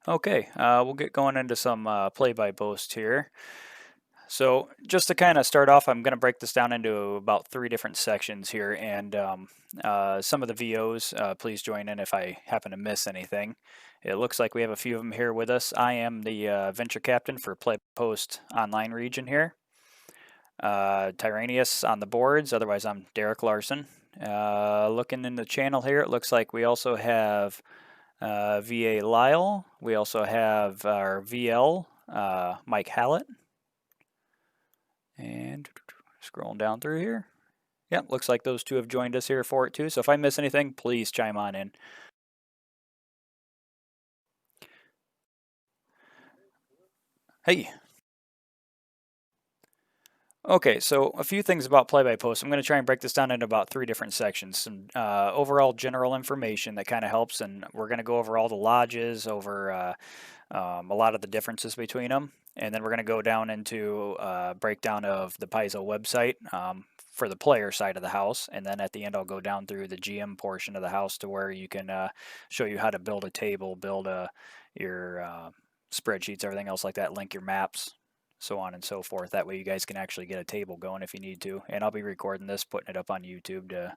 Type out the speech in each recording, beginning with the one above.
Okay, we'll get going into some play-by-post here. So just to kind of start off, I'm going to break this down into about 3 different sections here, and some of the VOs, please join in if I happen to miss anything. It looks like we have a few of them here with us. I am the venture captain for Play-Post Online region here. Tyrannius on the boards, otherwise I'm Derek Larson. Looking in the channel here, it looks like we also have VA Lyle. We also have our VL, Mike Hallett. And scrolling down through here. Yep, looks like those two have joined us here for it too. So if I miss anything, please chime on in. Hey. Okay, so a few things about play-by-post. I'm going to try and break this down into about 3 different sections. Some overall general information that kind of helps, and we're going to go over all the lodges, over a lot of the differences between them, and then we're going to go down into a breakdown of the Paizo website for the player side of the house, and then at the end I'll go down through the GM portion of the house to where you can show you how to build a table, build your spreadsheets, everything else like that, link your maps, so on and so forth. That way you guys can actually get a table going if you need to. And I'll be recording this, putting it up on YouTube to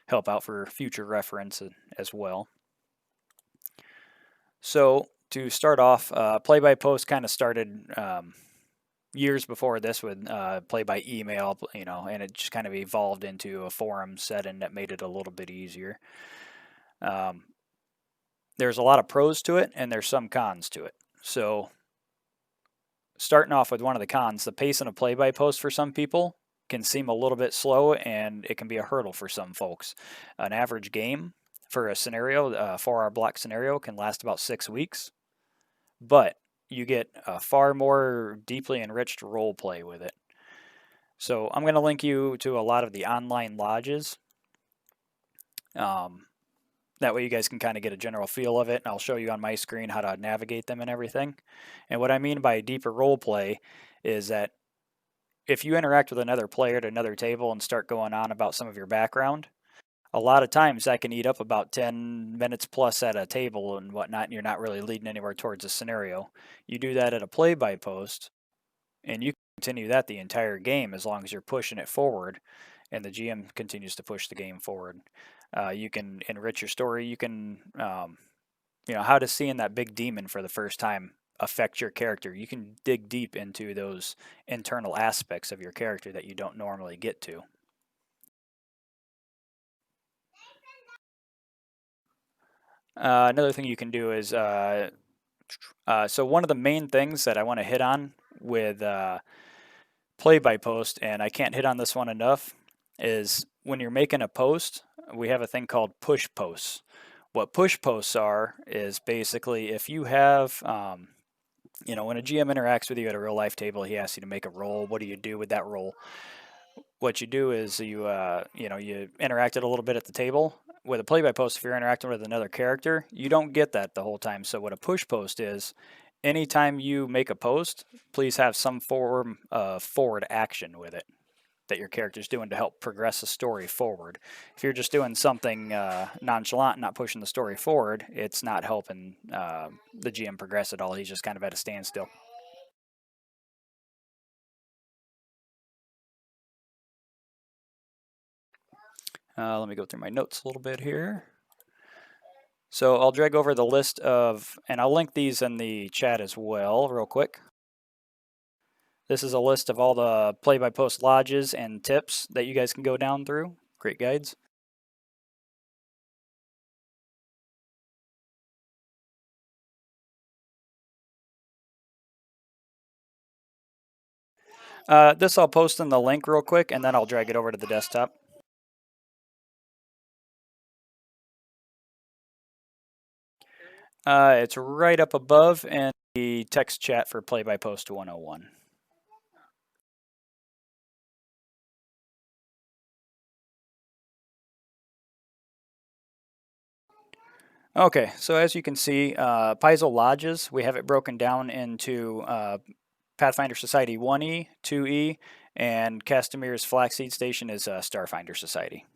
help out for future reference as well. So to start off, play-by-post kind of started years before this with play by email, and it just kind of evolved into a forum setting that made it a little bit easier. There's a lot of pros to it, and there's some cons to it. So starting off with one of the cons, the pacing of play-by-post for some people can seem a little bit slow, and it can be a hurdle for some folks. An average game for a scenario, a 4-hour block scenario, can last about 6 weeks, but you get a far more deeply enriched role play with it. So I'm going to link you to a lot of the online lodges. That way you guys can kind of get a general feel of it, and I'll show you on my screen how to navigate them and everything. And what I mean by deeper role play is that if you interact with another player at another table and start going on about some of your background, a lot of times that can eat up about 10 minutes plus at a table and whatnot, and you're not really leading anywhere towards a scenario. You do that at a play-by-post, and you continue that the entire game as long as you're pushing it forward, and the GM continues to push the game forward. You can enrich your story. You can, how does seeing that big demon for the first time affect your character? You can dig deep into those internal aspects of your character that you don't normally get to. Another thing you can do is so one of the main things that I want to hit on with play-by-post, and I can't hit on this one enough, is when you're making a post, we have a thing called push posts. What push posts are is basically if you have, when a GM interacts with you at a real life table, he asks you to make a roll. What do you do with that roll? What you do is you interacted a little bit at the table. With a play-by-post, if you're interacting with another character, you don't get that the whole time. So what a push post is, anytime you make a post, please have some form of forward action with it that your character's doing to help progress the story forward. If you're just doing something nonchalant, not pushing the story forward, it's not helping the GM progress at all. He's just kind of at a standstill. Let me go through my notes a little bit here. So I'll drag over the list of, and I'll link these in the chat as well, real quick. This is a list of all the play-by-post lodges and tips that you guys can go down through. Great guides. This I'll post in the link real quick, and then I'll drag it over to the desktop. It's right up above in the text chat for Play-by-Post 101. Okay, so as you can see, Paizo Lodges, we have it broken down into Pathfinder Society 1E, 2E, and Castamir's Flaxseed Station is Starfinder Society.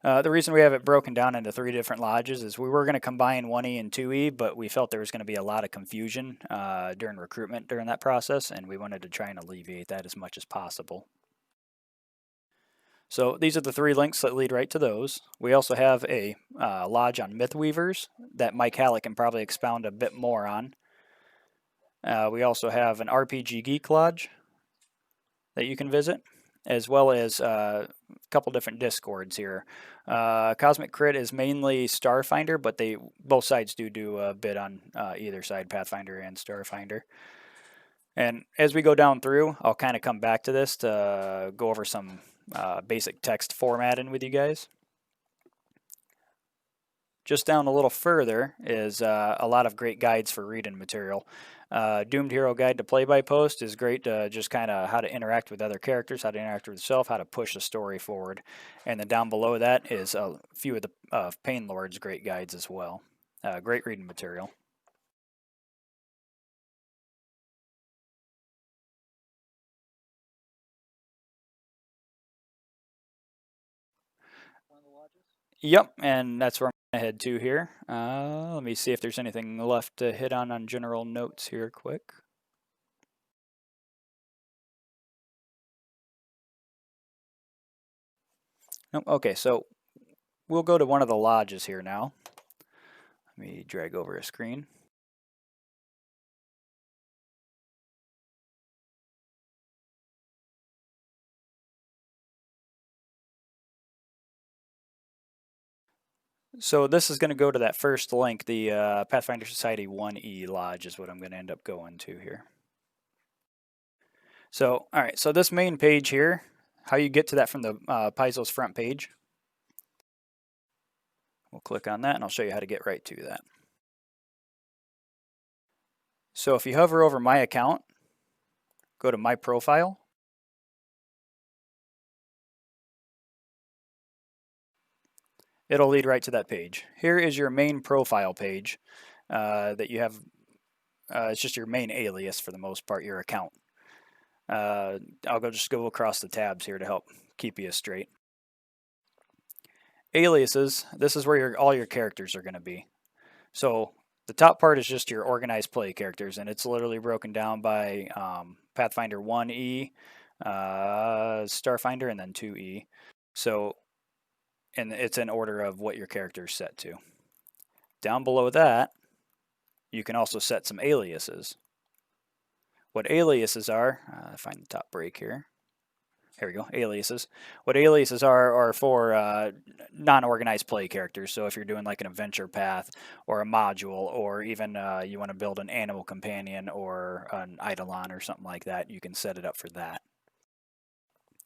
The reason we have it broken down into 3 different lodges is we were going to combine 1E and 2E, but we felt there was going to be a lot of confusion during recruitment during that process, and we wanted to try and alleviate that as much as possible. So these are the 3 links that lead right to those. We also have a lodge on Mythweavers that Mike Halleck can probably expound a bit more on. We also have an RPG Geek Lodge that you can visit, as well as a couple different discords here. Cosmic Crit is mainly Starfinder, but both sides do a bit on either side, Pathfinder and Starfinder. And as we go down through, I'll kind of come back to this to go over some basic text formatting with you guys. Just down a little further is a lot of great guides for reading material. Doomed Hero Guide to Play by Post is great to just kind of how to interact with other characters, how to interact with yourself, how to push the story forward. And then down below that is a few of the Pain Lord's great guides as well. Great reading material. Yep, and that's where I'm going to head to here. Let me see if there's anything left to hit on general notes here quick. Nope, okay, so we'll go to one of the lodges here now. Let me drag over a screen. So this is going to go to that first link, the Pathfinder Society 1E Lodge is what I'm going to end up going to here. So, all right, so this main page here, how you get to that from the Paizo's front page. We'll click on that and I'll show you how to get right to that. So if you hover over my account, go to my profile. It'll lead right to that page. Here is your main profile page that you have. It's just your main alias for the most part, your account. I'll just go across the tabs here to help keep you straight. Aliases, this is where all your characters are going to be. So the top part is just your organized play characters, and it's literally broken down by Pathfinder 1E, Starfinder, and then 2E. So, and it's in order of what your character is set to. Down below that, you can also set some aliases. What aliases are, find the top break here. Here we go, aliases. What aliases are for non-organized play characters. So if you're doing like an adventure path or a module, or even you want to build an animal companion or an eidolon or something like that, you can set it up for that.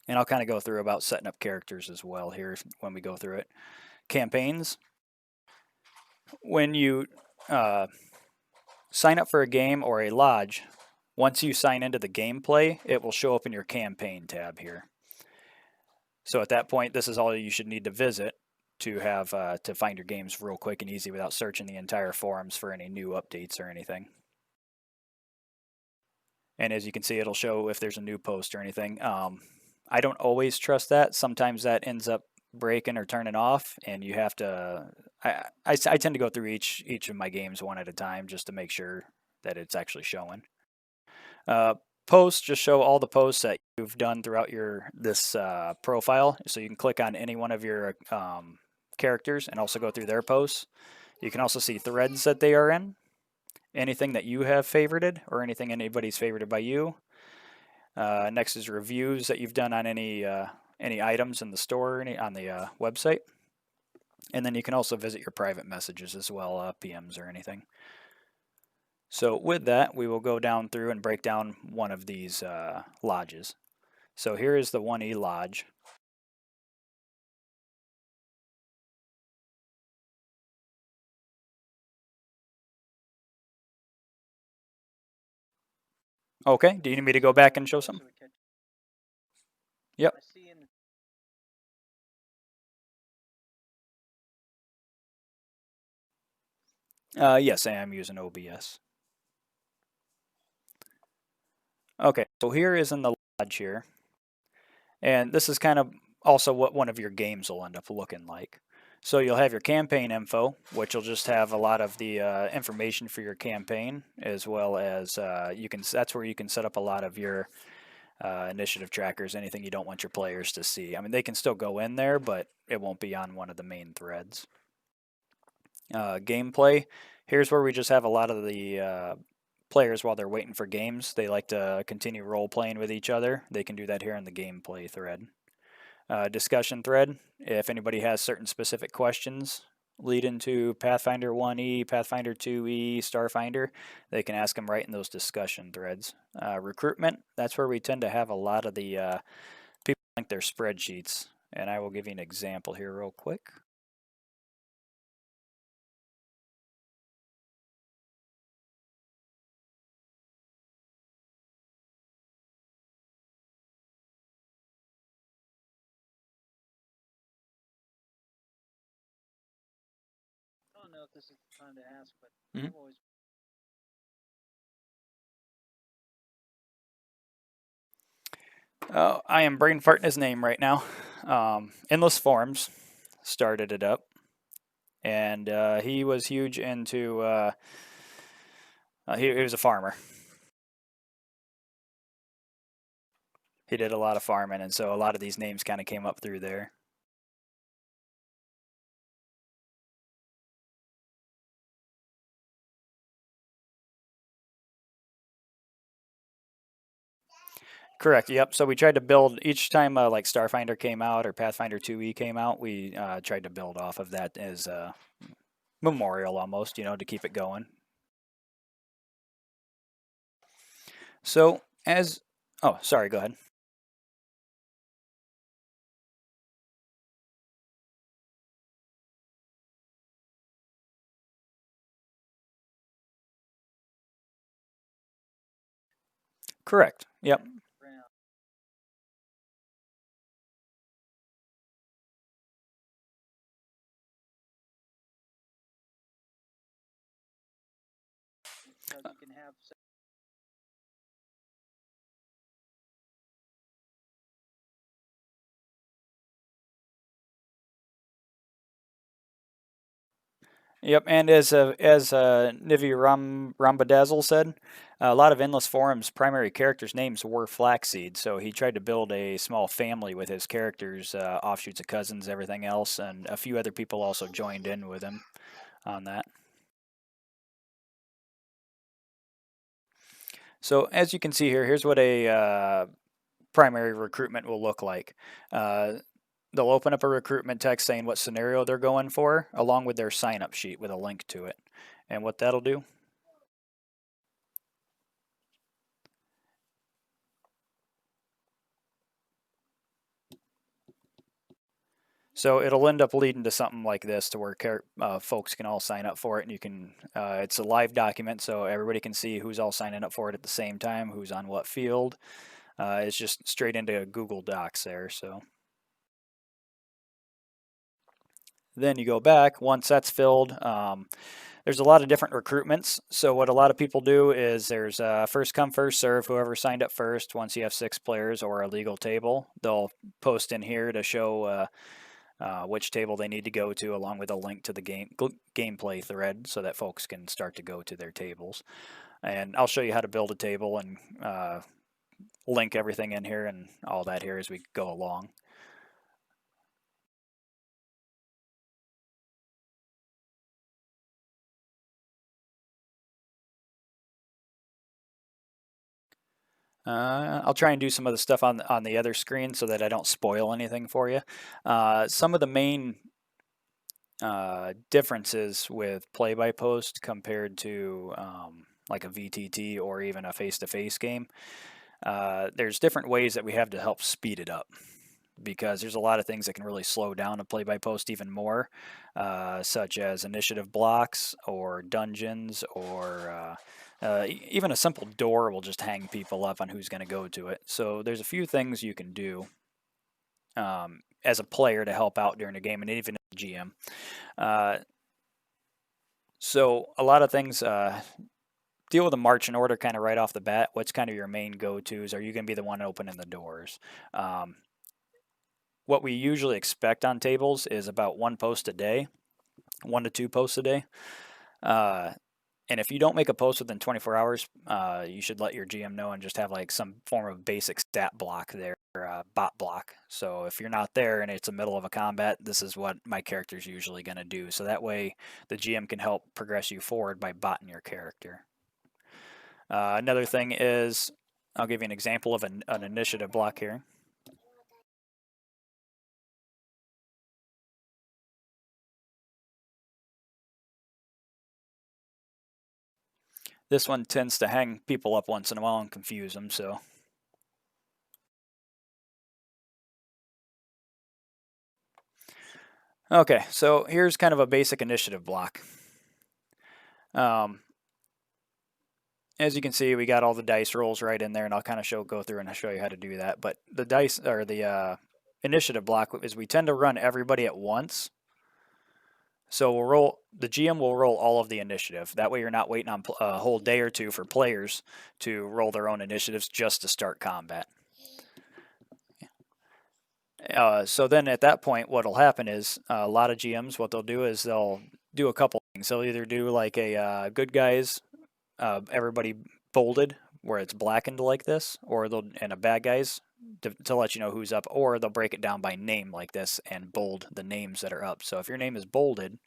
And I'll kind of go through about setting up characters as well here when we go through it. Campaigns. When you sign up for a game or a lodge, once you sign into the gameplay, it will show up in your campaign tab here. So at that point, this is all you should need to visit to have to find your games real quick and easy without searching the entire forums for any new updates or anything. And as you can see, it'll show if there's a new post or anything. I don't always trust that. Sometimes that ends up breaking or turning off, and you have to. I tend to go through each of my games one at a time just to make sure that it's actually showing. Posts just show all the posts that you've done throughout this profile. So you can click on any one of your characters and also go through their posts. You can also see threads that they are in, anything that you have favorited or anything anybody's favorited by you. Next is reviews that you've done on any items in the store on the website. And then you can also visit your private messages as well, PMs or anything. So with that, we will go down through and break down one of these lodges. So here is the 1E Lodge. Okay, do you need me to go back and show some? Yep. Yes, I am using OBS. Okay, so here is in the lodge here. And this is kind of also what one of your games will end up looking like. So you'll have your campaign info, which will just have a lot of the information for your campaign, as well as you can. That's where you can set up a lot of your initiative trackers, anything you don't want your players to see. I mean, they can still go in there, but it won't be on one of the main threads. Gameplay. Here's where we just have a lot of the players while they're waiting for games. They like to continue role playing with each other. They can do that here in the gameplay thread. Discussion thread. If anybody has certain specific questions lead into Pathfinder 1E, Pathfinder 2E, Starfinder, they can ask them right in those discussion threads. Recruitment. That's where we tend to have a lot of the people link their spreadsheets. And I will give you an example here real quick. I don't know if this is the time to ask, but I've always. I am brain farting his name right now. Endless Forms started it up, and he was huge into. He was a farmer. He did a lot of farming, and so a lot of these names kind of came up through there. Correct. Yep. So we tried to build each time like Starfinder came out or Pathfinder 2E came out. We tried to build off of that as a memorial almost, to keep it going. So as oh, sorry, go ahead. Correct. Yep. Yep, and as Nivi Rambadazzle said, a lot of Endless Forum's primary characters' names were Flaxseed, so he tried to build a small family with his characters, offshoots of cousins, everything else, and a few other people also joined in with him on that. So as you can see here, here's what a primary recruitment will look like. They'll open up a recruitment text saying what scenario they're going for, along with their sign-up sheet with a link to it. And what that'll do. So it'll end up leading to something like this, to where folks can all sign up for it, and you can. It's a live document, so everybody can see who's all signing up for it at the same time, who's on what field. It's just straight into Google Docs there. So then you go back once that's filled. There's a lot of different recruitments. So what a lot of people do is there's first come first serve. Whoever signed up first. Once you have 6 players or a legal table, they'll post in here to show. Which table they need to go to, along with a link to the gameplay thread, so that folks can start to go to their tables. And I'll show you how to build a table and link everything in here and all that here as we go along. I'll try and do some of the stuff on the other screen so that I don't spoil anything for you. Some of the main differences with play-by-post compared to like a VTT or even a face-to-face game. There's different ways that we have to help speed it up, because there's a lot of things that can really slow down a play-by-post even more, such as initiative blocks or dungeons, or even a simple door will just hang people up on who's going to go to it. So there's a few things you can do as a player to help out during a game, and even as a GM. So a lot of things deal with the march in order kind of right off the bat. What's kind of your main go-tos? Are you going to be the one opening the doors? what we usually expect on tables is about 1 post a day, 1 to 2 posts a day. And if you don't make a post within 24 hours, you should let your GM know and just have like some form of basic stat block there, or bot block. So if you're not there and it's the middle of a combat, this is what my character's usually going to do. So that way the GM can help progress you forward by botting your character. Another thing is, I'll give you an example of an initiative block here. This one tends to hang people up once in a while and confuse them, so. Okay, so here's kind of a basic initiative block. As you can see, we got all the dice rolls right in there, and I'll kind of go through and show you how to do that. But the dice, or the initiative block, is we tend to run everybody at once. So the GM will roll all of the initiative. That way you're not waiting on a whole day or two for players to roll their own initiatives just to start combat. So then at that point, what'll happen is a lot of GMs, what they'll do is they'll do a couple things. They'll either do like a good guys, everybody bolded, where it's blackened like this, or and a bad guys to let you know who's up, or they'll break it down by name like this and bold the names that are up. So if your name is bolded,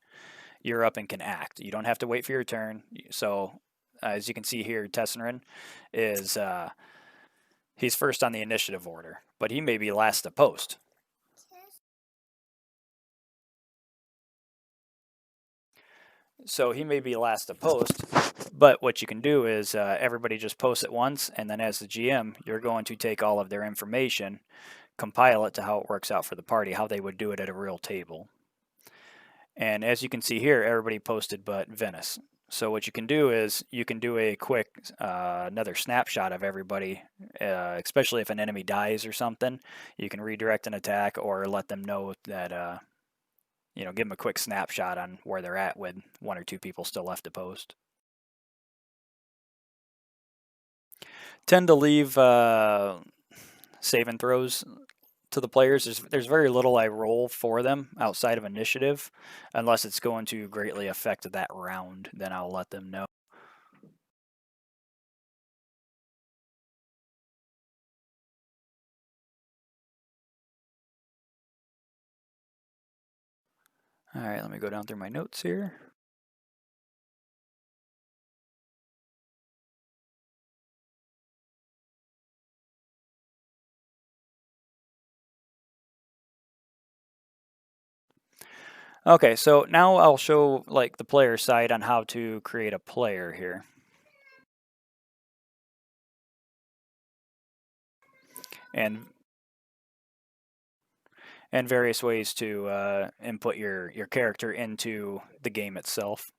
you're up and can act. You don't have to wait for your turn. So as you can see here, Tesserin is he's first on the initiative order, but he may be last to post. So he may be last to post, but what you can do is everybody just posts at once, and then as the GM, you're going to take all of their information, compile it to how it works out for the party, how they would do it at a real table. And as you can see here, everybody posted but Venice. So what you can do is you can do a quick another snapshot of everybody, especially if an enemy dies or something. You can redirect an attack or let them know that give them a quick snapshot on where they're at with 1 or 2 people still left to post. Tend to leave save and throws to the players. There's very little I roll for them outside of initiative, unless it's going to greatly affect that round. Then I'll let them know. All right, let me go down through my notes here. Okay, so now I'll show like the player side on how to create a player here. And various ways to input your character into the game itself.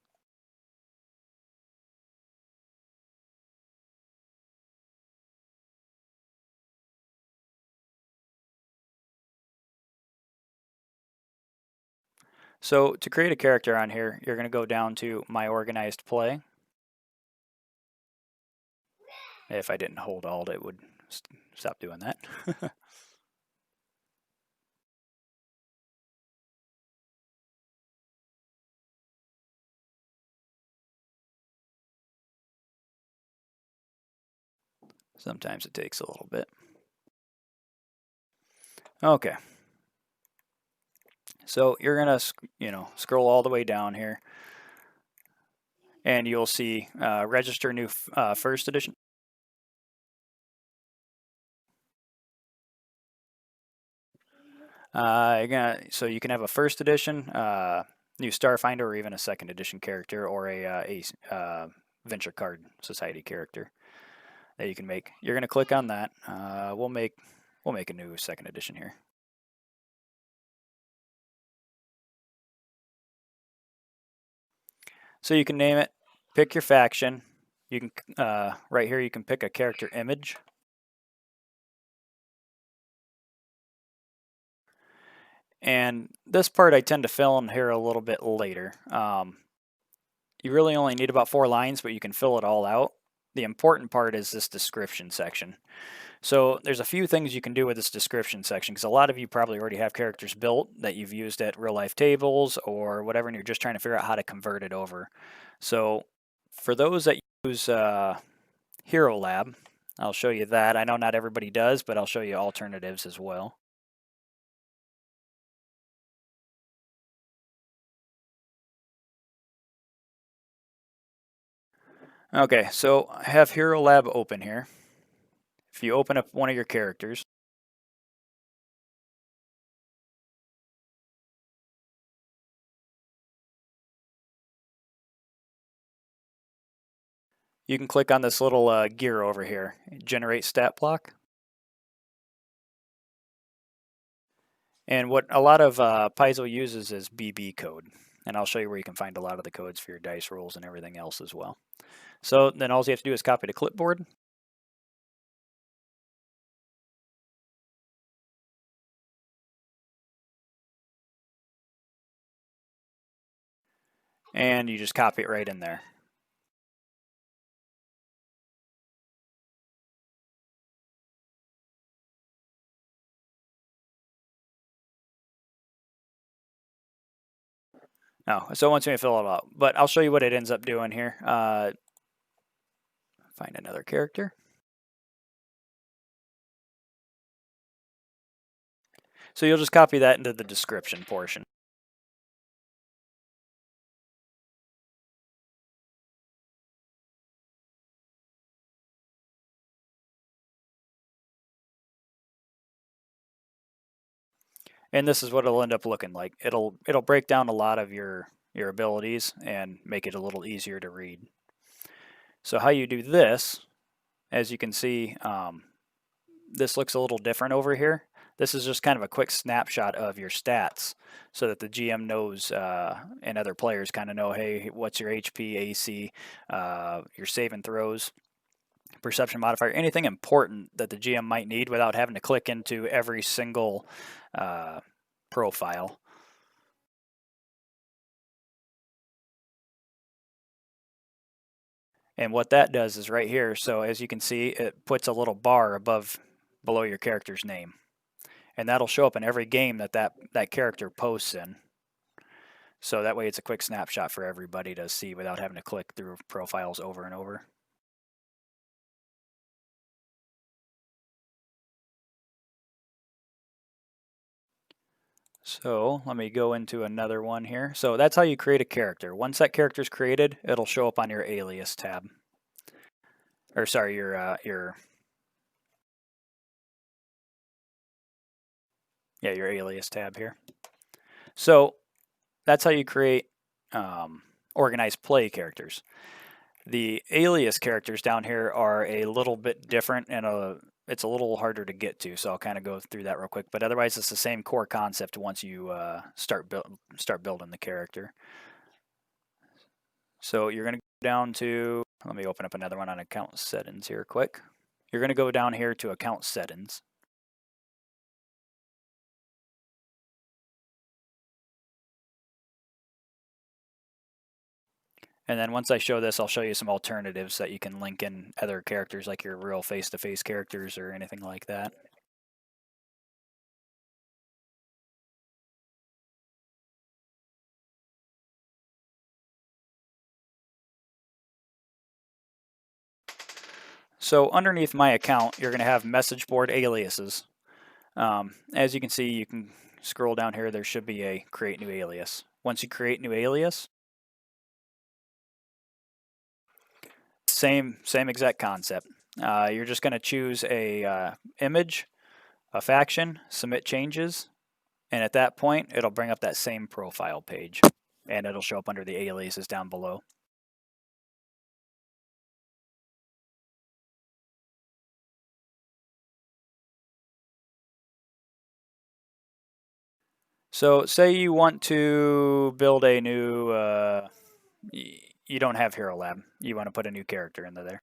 So to create a character on here, you're going to go down to My Organized Play. If I didn't hold Alt, it would stop doing that. Sometimes it takes a little bit. Okay. So you're going to, scroll all the way down here. And you'll see register new first edition. So you can have a first edition, new Starfinder, or even a second edition character, or a Venture Card Society character that you can make. You're going to click on that. We'll make a new second edition here. So you can name it, pick your faction. You can right here you can pick a character image. And this part I tend to fill in here a little bit later. You really only need about 4 lines, but you can fill it all out. The important part is this description section. So there's a few things you can do with this description section, because a lot of you probably already have characters built that you've used at real life tables or whatever, and you're just trying to figure out how to convert it over. So for those that use Hero Lab, I'll show you that. I know not everybody does, but I'll show you alternatives as well. Okay, so I have Hero Lab open here. If you open up one of your characters, you can click on this little gear over here, generate stat block. And what a lot of Paizo uses is BB code. And I'll show you where you can find a lot of the codes for your dice rolls and everything else as well. So then all you have to do is copy to clipboard. And you just copy it right in there. Oh, so it wants me to fill it out. But I'll show you what it ends up doing here. Find another character. So you'll just copy that into the description portion. And this is what it'll end up looking like. It'll break down a lot of your abilities and make it a little easier to read. So how you do this, as you can see, this looks a little different over here. This is just kind of a quick snapshot of your stats so that the GM knows and other players kind of know, hey, what's your HP, AC, your save and throws, perception modifier, anything important that the GM might need without having to click into every single profile. And what that does is right here, so as you can see, it puts a little bar below your character's name. And that'll show up in every game that character posts in. So that way it's a quick snapshot for everybody to see without having to click through profiles over and over. So let me go into another one here. So that's how you create a character. Once that character is created, it'll show up on your alias tab. Or sorry, your alias tab here. So that's how you create organized play characters. The alias characters down here are a little bit different and it's a little harder to get to, so I'll kind of go through that real quick. But otherwise, it's the same core concept once you start building the character. So you're going to go down to, let me open up another one on account settings here quick. You're going to go down here to account settings. And then once I show this, I'll show you some alternatives that you can link in other characters like your real face-to-face characters or anything like that. So underneath my account, you're going to have message board aliases. As you can see, you can scroll down here. There should be a create new alias. Once you create new alias, same exact concept. You're just going to choose a image, a faction, submit changes, and at that point, it'll bring up that same profile page, and it'll show up under the aliases down below. So say you want to build a new, you don't have Hero Lab. You want to put a new character into there.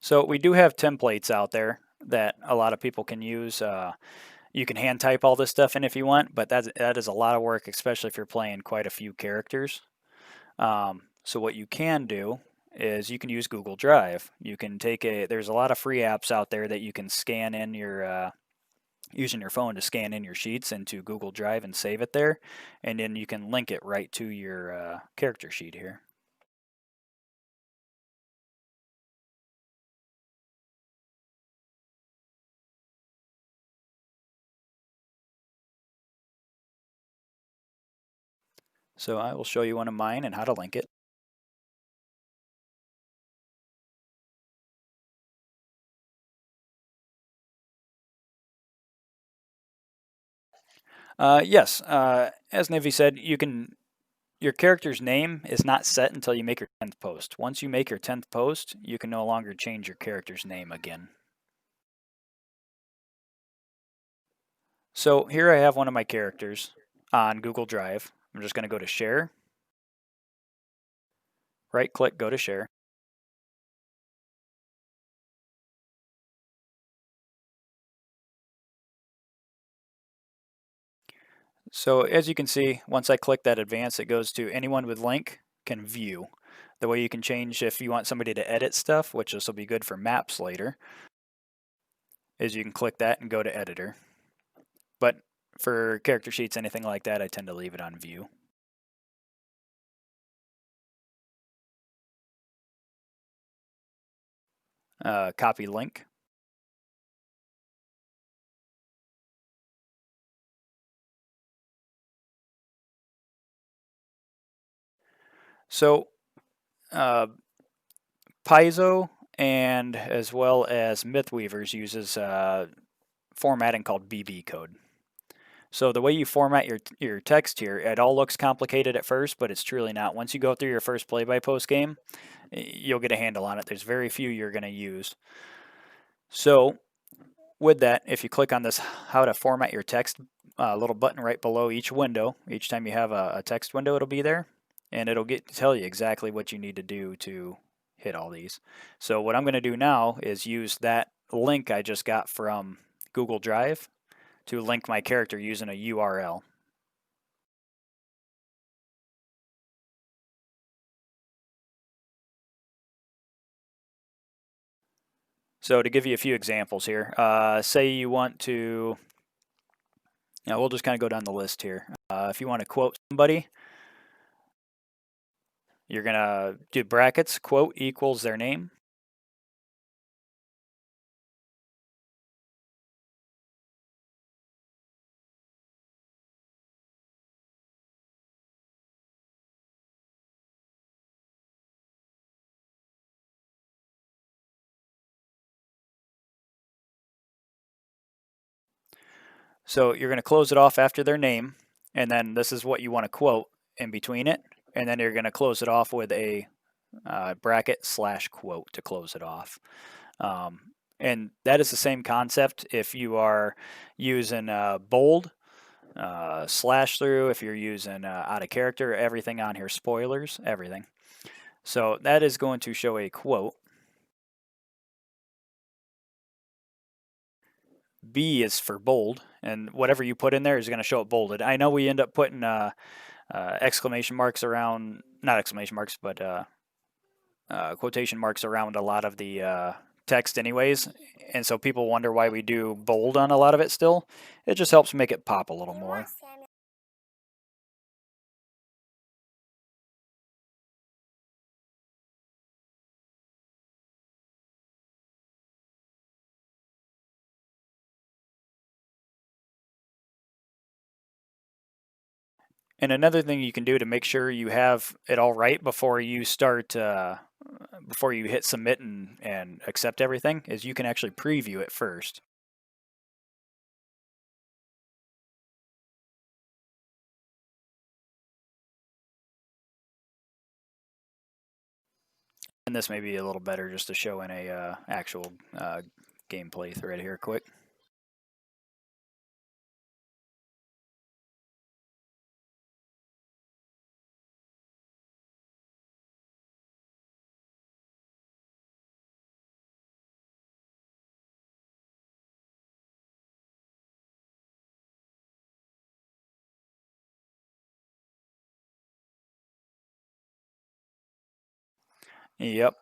So we do have templates out there that a lot of people can use. You can hand type all this stuff in if you want, but that is a lot of work, especially if you're playing quite a few characters. So what you can do is you can use Google Drive. You can there's a lot of free apps out there that you can scan in using your phone to scan in your sheets into Google Drive and save it there, and then you can link it right to your character sheet here. So I will show you one of mine and how to link it. Yes, as Nivi said, your character's name is not set until you make your 10th post. Once you make your 10th post, you can no longer change your character's name again. So here I have one of my characters on Google Drive. I'm just going to go to Share, right click, go to Share. So as you can see, once I click that advance, it goes to anyone with link can view. The way you can change if you want somebody to edit stuff, which this will be good for maps later, is you can click that and go to editor. But for character sheets, anything like that, I tend to leave it on view. Copy link. So Paizo and as well as Mythweavers uses formatting called BB code. So the way you format your text here, it all looks complicated at first, but it's truly not. Once you go through your first play-by-post game, you'll get a handle on it. There's very few you're going to use. So with that, if you click on this how to format your text little button right below each window, each time you have a text window, it'll be there, and it'll tell you exactly what you need to do to hit all these. So what I'm going to do now is use that link I just got from Google Drive to link my character using a URL. So to give you a few examples here, say you want to, we'll just kind of go down the list here. If you want to quote somebody, you're going to do brackets, quote equals their name. So you're going to close it off after their name, and then this is what you want to quote in between it, and then you're going to close it off with a bracket / quote to close it off. And that is the same concept if you are using bold, slash through, if you're using out of character, everything on here, spoilers, everything. So that is going to show a quote. B is for bold, and whatever you put in there is going to show it bolded. I know we end up putting exclamation marks around, not exclamation marks, but quotation marks around a lot of the text anyways, and so people wonder why we do bold on a lot of it still. It just helps make it pop a little more. And another thing you can do to make sure you have it all right before you start, before you hit submit and accept everything, is you can actually preview it first. And this may be a little better just to show in a actual gameplay thread here quick. Yep.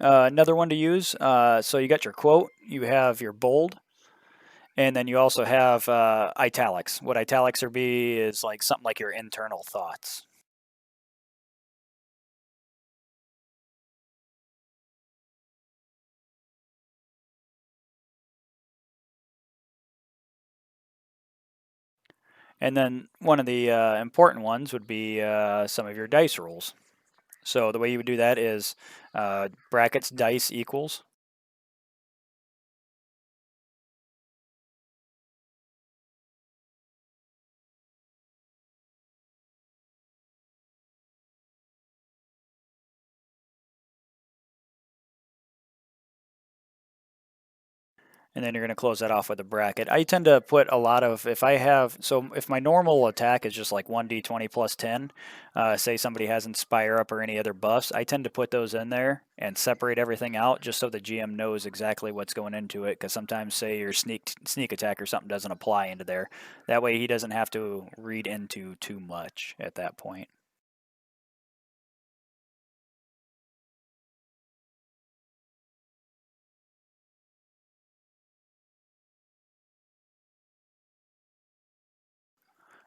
Another one to use. So you got your quote, you have your bold, and then you also have italics. What italics are be is like something like your internal thoughts. And then one of the important ones would be some of your dice rolls. So the way you would do that is brackets dice equals, and then you're going to close that off with a bracket. I tend to put a lot of, if my normal attack is just like 1d20 plus 10, say somebody has Inspire up or any other buffs, I tend to put those in there and separate everything out just so the GM knows exactly what's going into it. Because sometimes, say your sneak attack or something doesn't apply into there. That way he doesn't have to read into too much at that point.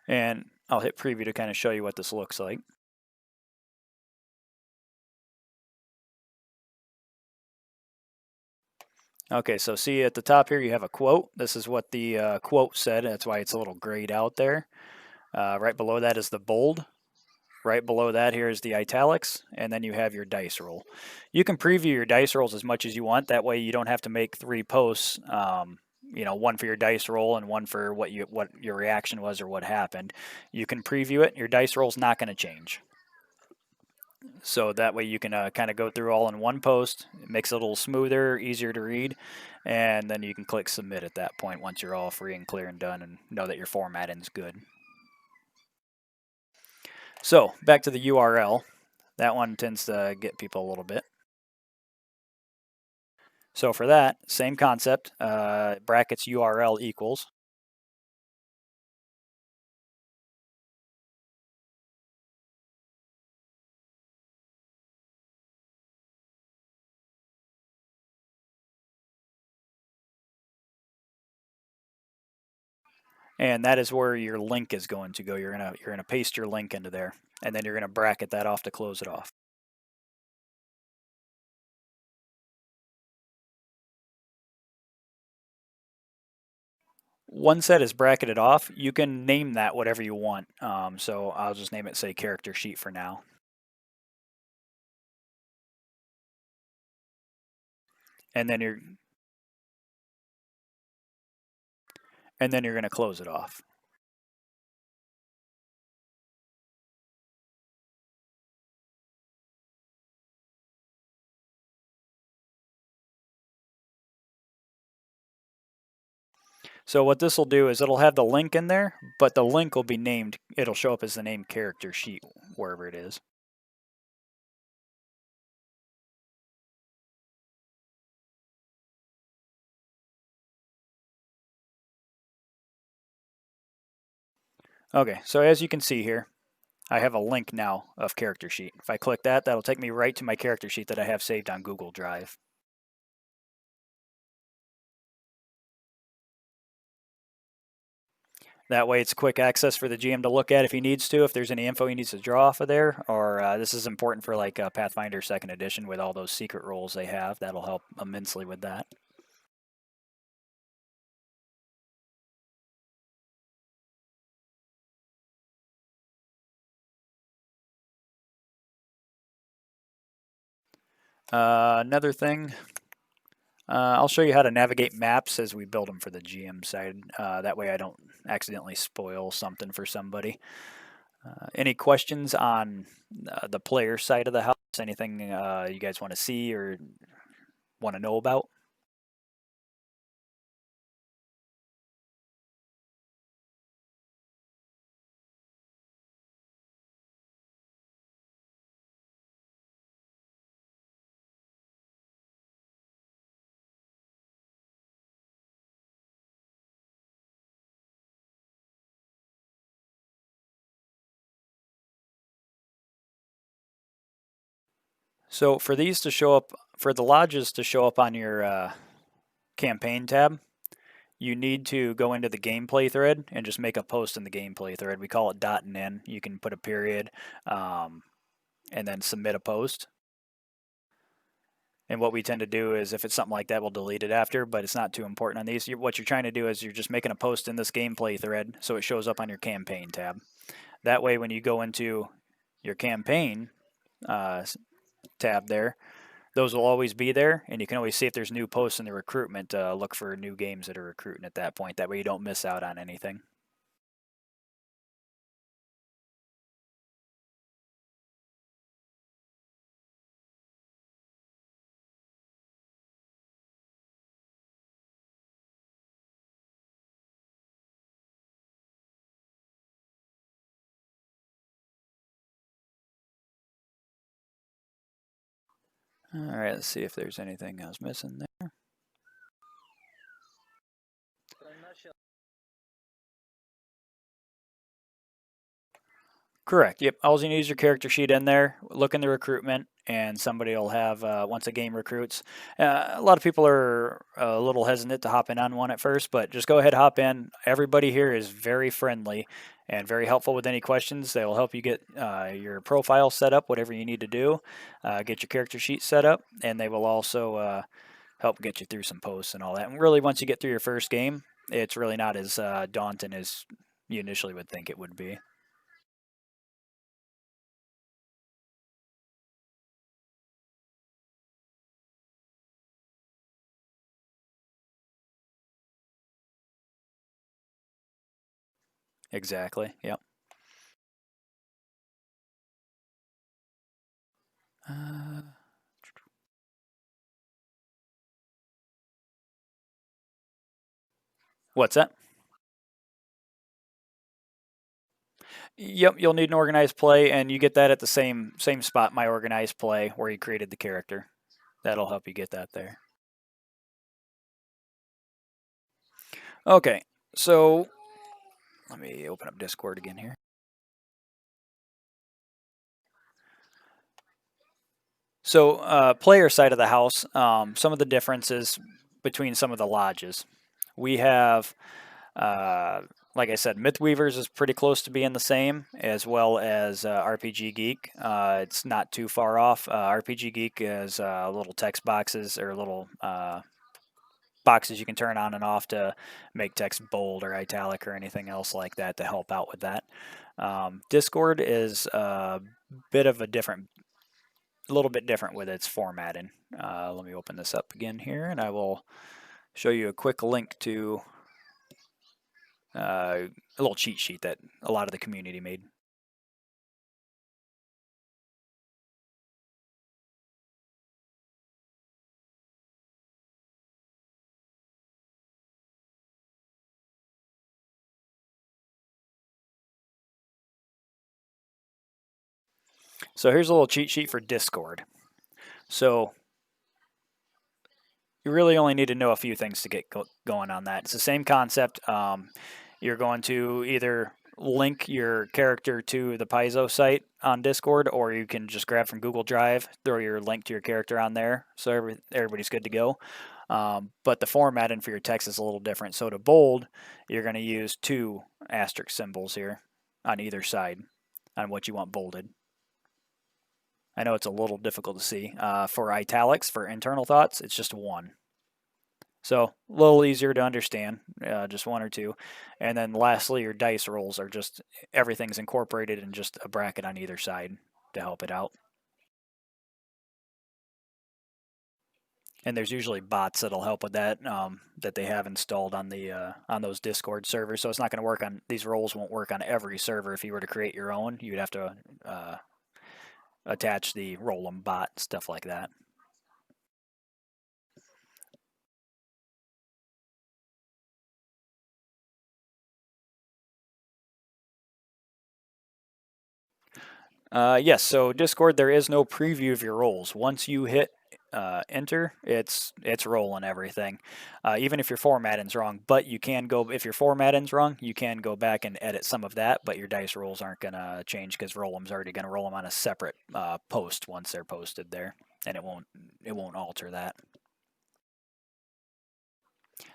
And I'll hit preview to kind of show you what this looks like. Okay, so see at the top here you have a quote. This is what the quote said. That's why it's a little grayed out there. Right below that is the bold. Right below that here is the italics, and then you have your dice roll. You can preview your dice rolls as much as you want. That way you don't have to make 3 posts. One for your dice roll and one for what your reaction was or what happened. You can preview it. Your dice roll's not going to change. So that way you can kind of go through all in one post. It makes it a little smoother, easier to read, and then you can click submit at that point once you're all free and clear and done and know that your formatting's good. So back to the URL. That one tends to get people a little bit. So for that, same concept, brackets URL equals. And that is where your link is going to go. You're gonna paste your link into there, and then you're gonna bracket that off to close it off. Once that is bracketed off, you can name that whatever you want. So I'll just name it, say, character sheet for now. And then you're going to close it off. So what this will do is it'll have the link in there, but the link will be named. It'll show up as the name character sheet wherever it is. Okay, so as you can see here, I have a link now of character sheet. If I click that, that'll take me right to my character sheet that I have saved on Google Drive. That way it's quick access for the GM to look at if he needs to, if there's any info he needs to draw off of there, or this is important for like Pathfinder 2nd Edition with all those secret roles they have. That'll help immensely with that. Another thing, I'll show you how to navigate maps as we build them for the GM side. That way I don't accidentally spoil something for somebody. Any questions on the player side of the house? Anything you guys want to see or want to know about? So for these to show up, for the lodges to show up on your campaign tab, you need to go into the gameplay thread and just make a post in the gameplay thread. We call it .in. You can put a period and then submit a post. And what we tend to do is if it's something like that, we'll delete it after, but it's not too important on these. What you're trying to do is you're just making a post in this gameplay thread so it shows up on your campaign tab. That way when you go into your campaign tab there, those will always be there, and you can always see if there's new posts in the recruitment. Look for new games that are recruiting at that point. That way you don't miss out on anything. All right, let's see if there's anything I was missing there. Correct. Yep. All you need is your character sheet in there. Look in the recruitment, and somebody will have once a game recruits. A lot of people are a little hesitant to hop in on one at first, but just go ahead, hop in. Everybody here is very friendly and very helpful with any questions. They will help you get your profile set up, whatever you need to do, get your character sheet set up, and they will also help get you through some posts and all that. And really, once you get through your first game, it's really not as daunting as you initially would think it would be. Exactly. Yep. Uh, what's that? Yep, you'll need an organized play, and you get that at the same spot, my organized play, where you created the character. That'll help you get that there. Okay, so let me open up Discord again here. So, player side of the house, some of the differences between some of the lodges. We have, uh, like I said, Mythweavers is pretty close to being the same, as well as RPG Geek. It's not too far off. RPG Geek is little text boxes or little boxes you can turn on and off to make text bold or italic or anything else like that to help out with that. Discord is a bit of a little bit different with its formatting. Let me open this up again here, and I will show you a quick link to a little cheat sheet that a lot of the community made. So here's a little cheat sheet for Discord. So you really only need to know a few things to get going on that. It's the same concept. You're going to either link your character to the Paizo site on Discord, or you can just grab from Google Drive, throw your link to your character on there, so everybody's good to go. But the formatting for your text is a little different. So to bold, you're going to use 2 asterisk symbols here on either side on what you want bolded. I know it's a little difficult to see. For italics, for internal thoughts, it's just 1. So a little easier to understand, just 1 or 2. And then lastly, your dice rolls are just, everything's incorporated in just a bracket on either side to help it out. And there's usually bots that'll help with that, that they have installed on the on those Discord servers. So it's not going to work on, these roles won't work on every server. If you were to create your own, you'd have to attach the Roll-em bot, stuff like that. Yes, so Discord, there is no preview of your roles. Once you hit enter, it's rolling everything, even if your formatting's wrong. But you can go, if your formatting's wrong, you can go back and edit some of that, but your dice rolls aren't going to change because Roll'em's already going to roll them on a separate post once they're posted there. and it won't alter that.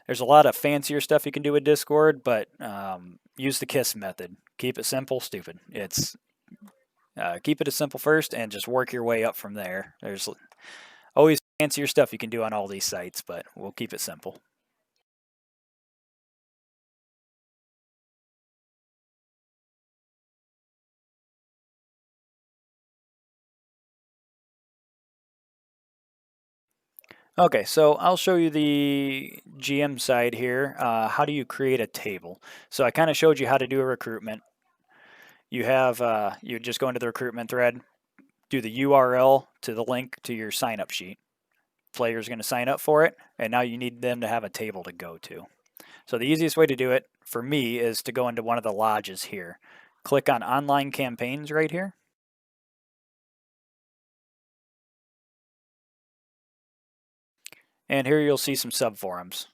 There's a lot of fancier stuff you can do with Discord, but use the KISS method. Keep it simple, stupid. It's keep it as simple first, and just work your way up from there. There's always fancier stuff you can do on all these sites, but we'll keep it simple. Okay, so I'll show you the GM side here. How do you create a table? So I kind of showed you how to do a recruitment. You have you just go into the recruitment thread, do the URL to the link to your sign up sheet. Player's going to sign up for it, and now you need them to have a table to go to. So the easiest way to do it for me is to go into one of the lodges here. Click on online campaigns right here. And here you'll see some subforums.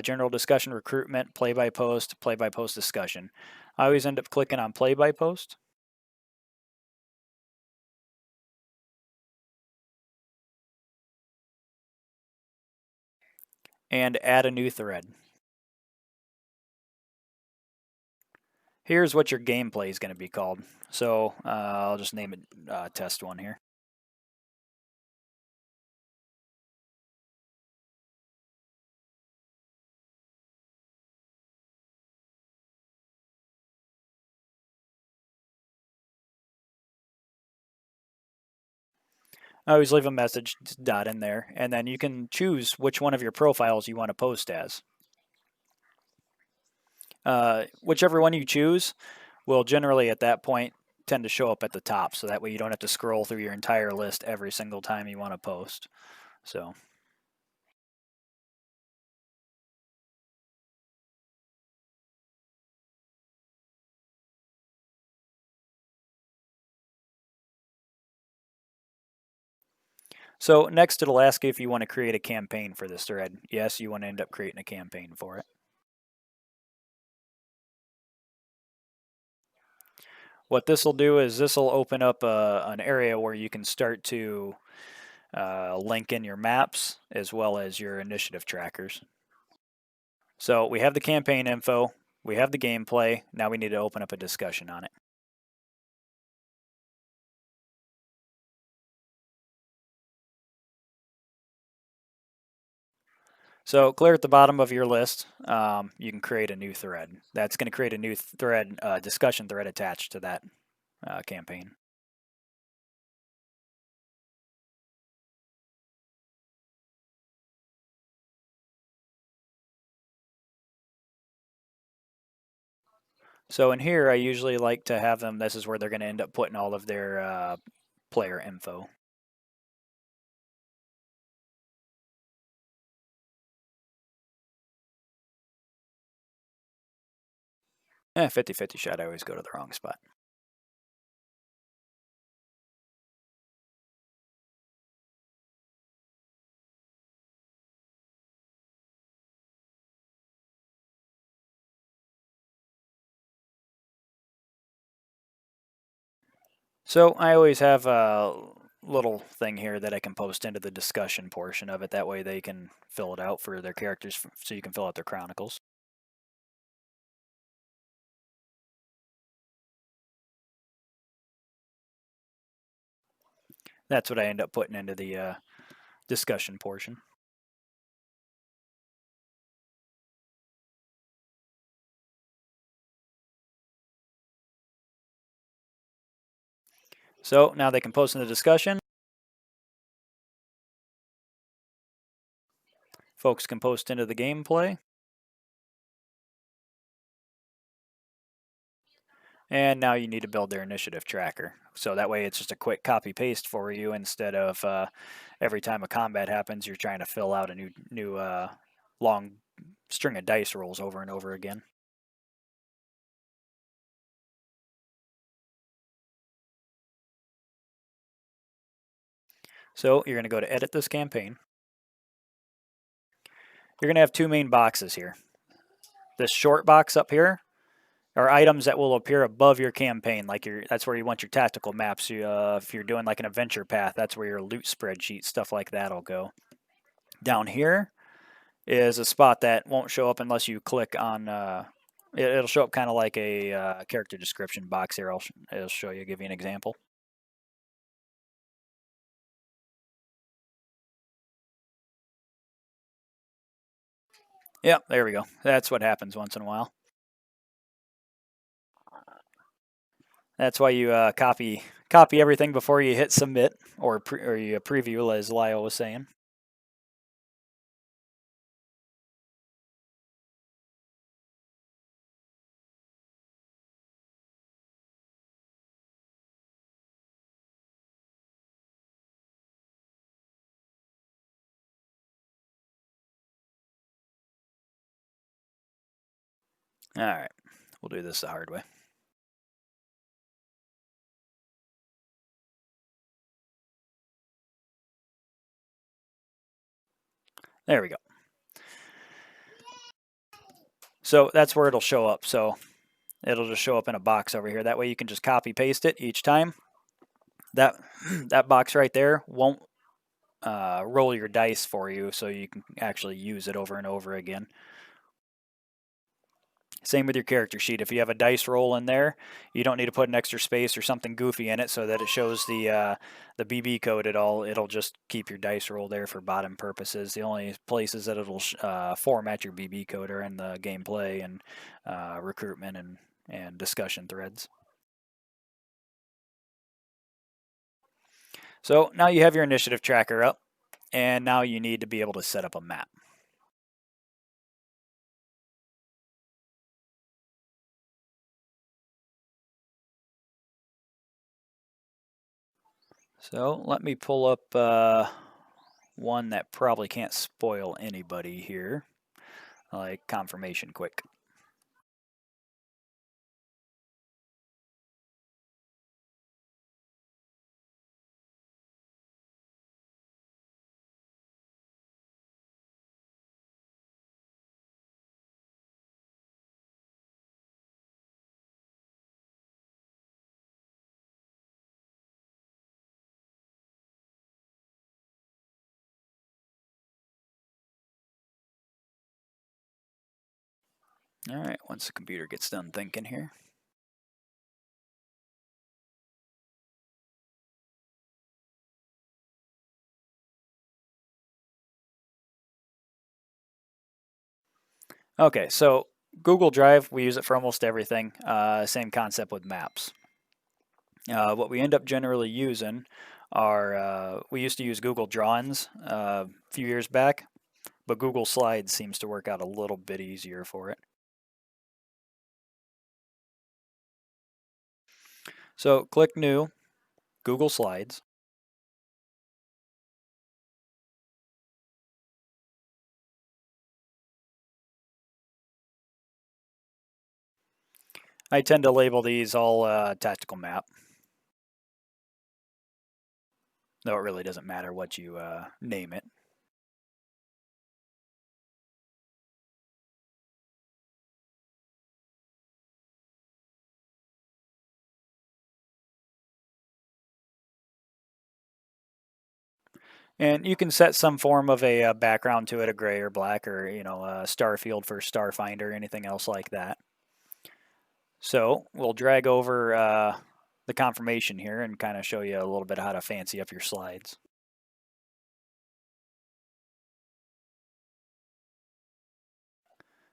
General discussion, recruitment, play-by-post discussion. I always end up clicking on play-by-post. And add a new thread. Here's what your gameplay is going to be called. So I'll just name it test 1 here. I always leave a message dot in there, and then you can choose which one of your profiles you want to post as. Whichever one you choose will generally at that point tend to show up at the top, so that way you don't have to scroll through your entire list every single time you want to post. So next it'll ask you if you want to create a campaign for this thread. Yes, you want to end up creating a campaign for it. What this will do is this will open up an area where you can start to link in your maps as well as your initiative trackers. So we have the campaign info, we have the gameplay, now we need to open up a discussion on it. So clear at the bottom of your list, you can create a new thread. That's going to create a new thread, discussion thread attached to that campaign. So in here, I usually like to have them, this is where they're going to end up putting all of their player info. 50-50 shot, I always go to the wrong spot. So I always have a little thing here that I can post into the discussion portion of it. That way they can fill it out for their characters, so you can fill out their chronicles. That's what I end up putting into the discussion portion. So now they can post in the discussion. Folks can post into the gameplay. And now you need to build their initiative tracker. So that way it's just a quick copy paste for you instead of every time a combat happens, you're trying to fill out a new long string of dice rolls over and over again. So you're going to go to edit this campaign. You're going to have 2 main boxes here. This short box up here or items that will appear above your campaign. Like that's where you want your tactical maps. If you're doing like an adventure path, that's where your loot spreadsheet, stuff like that will go. Down here is a spot that won't show up unless you click on. It'll show up kind of like a character description box here. It'll show you, give you an example. Yep, there we go. That's what happens once in a while. That's why you copy everything before you hit submit or you preview, as Lyle was saying. All right, we'll do this the hard way. There we go. So that's where it'll show up. So it'll just show up in a box over here. That way you can just copy paste it each time. That box right there won't roll your dice for you, so you can actually use it over and over again. Same with your character sheet. If you have a dice roll in there, you don't need to put an extra space or something goofy in it so that it shows the BB code at all. It'll just keep your dice roll there for bottom purposes. The only places that it'll format your BB code are in the gameplay and recruitment and discussion threads. So now you have your initiative tracker up, and now you need to be able to set up a map. So let me pull up one that probably can't spoil anybody here, like confirmation quick. All right, once the computer gets done thinking here. Okay, so Google Drive, we use it for almost everything. Same concept with maps. What we end up generally using are, we used to use Google Drawings a few years back, but Google Slides seems to work out a little bit easier for it. So click New, Google Slides. I tend to label these all tactical map. Though it really doesn't matter what you name it. And you can set some form of a background to it, a gray or black, or a star field for Starfinder, anything else like that. So we'll drag over the confirmation here and kind of show you a little bit how to fancy up your slides.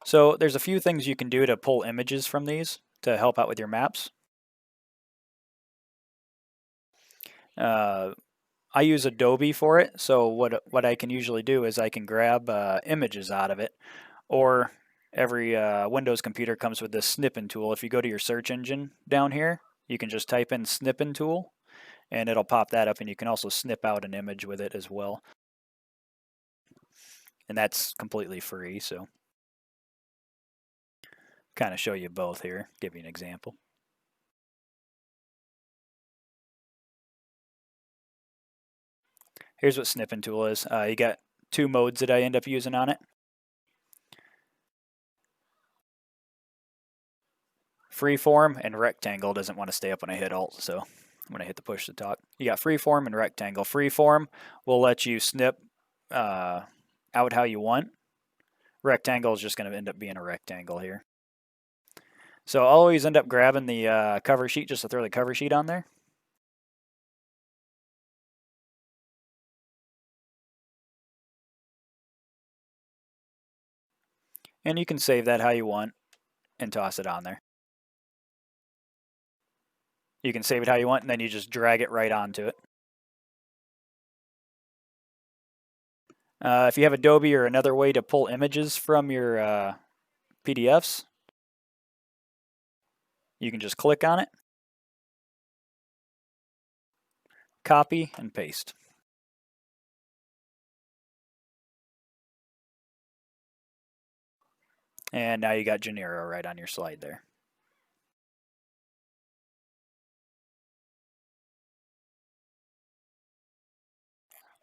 So there's a few things you can do to pull images from these to help out with your maps. I use Adobe for it, so what I can usually do is I can grab images out of it, or every Windows computer comes with this snipping tool. If you go to your search engine down here, you can just type in snipping tool, and it'll pop that up, and you can also snip out an image with it as well. And that's completely free, so kind of show you both here, give you an example. Here's what snipping tool is. You got two modes that I end up using on it. freeform, and rectangle doesn't want to stay up when I hit Alt, so I'm going to hit the push to talk. You got freeform and rectangle. Freeform will let you snip out how you want. Rectangle is just going to end up being a rectangle here. So I'll always end up grabbing the cover sheet just to throw the cover sheet on there. And you can save that how you want and toss it on there. You can save it how you want, and then you just drag it right onto it. If you have Adobe or another way to pull images from your PDFs, you can just click on it, copy, and paste. And now you got Gennaro right on your slide there.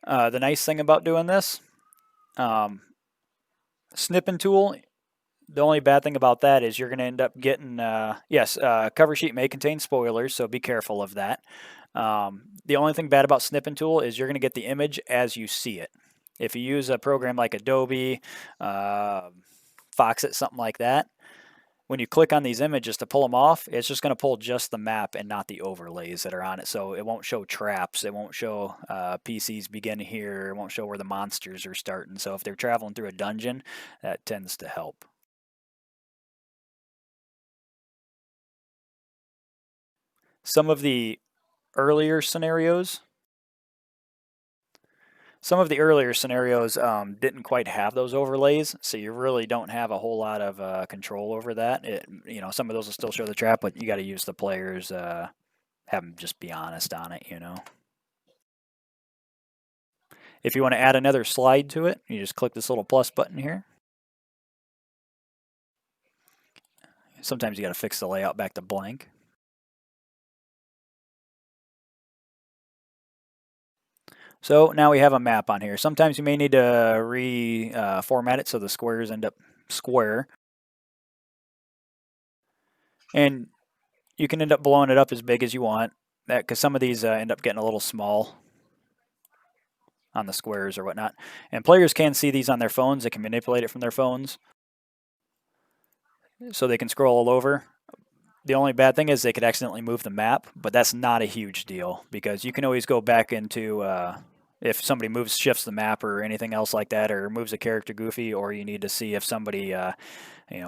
The nice thing about doing this, snipping tool, the only bad thing about that is you're going to end up getting, cover sheet may contain spoilers, so be careful of that. The only thing bad about snipping tool is you're going to get the image as you see it. If you use a program like Adobe, Foxit, something like that, when you click on these images to pull them off, it's just going to pull just the map and not the overlays that are on it. So it won't show traps. It won't show PCs begin here. It won't show where the monsters are starting. So if they're traveling through a dungeon, that tends to help. Some of the earlier scenarios didn't quite have those overlays, so you really don't have a whole lot of control over that. Some of those will still show the trap, but you got to use the players, have them just be honest on it, If you want to add another slide to it, you just click this little plus button here. Sometimes you got to fix the layout back to blank. So now we have a map on here. Sometimes you may need to reformat it so the squares end up square. And you can end up blowing it up as big as you want, because some of these end up getting a little small on the squares or whatnot. And players can see these on their phones. They can manipulate it from their phones, so they can scroll all over. The only bad thing is they could accidentally move the map, but that's not a huge deal because you can always go back into if somebody shifts the map or anything else like that, or moves a character goofy, or you need to see if somebody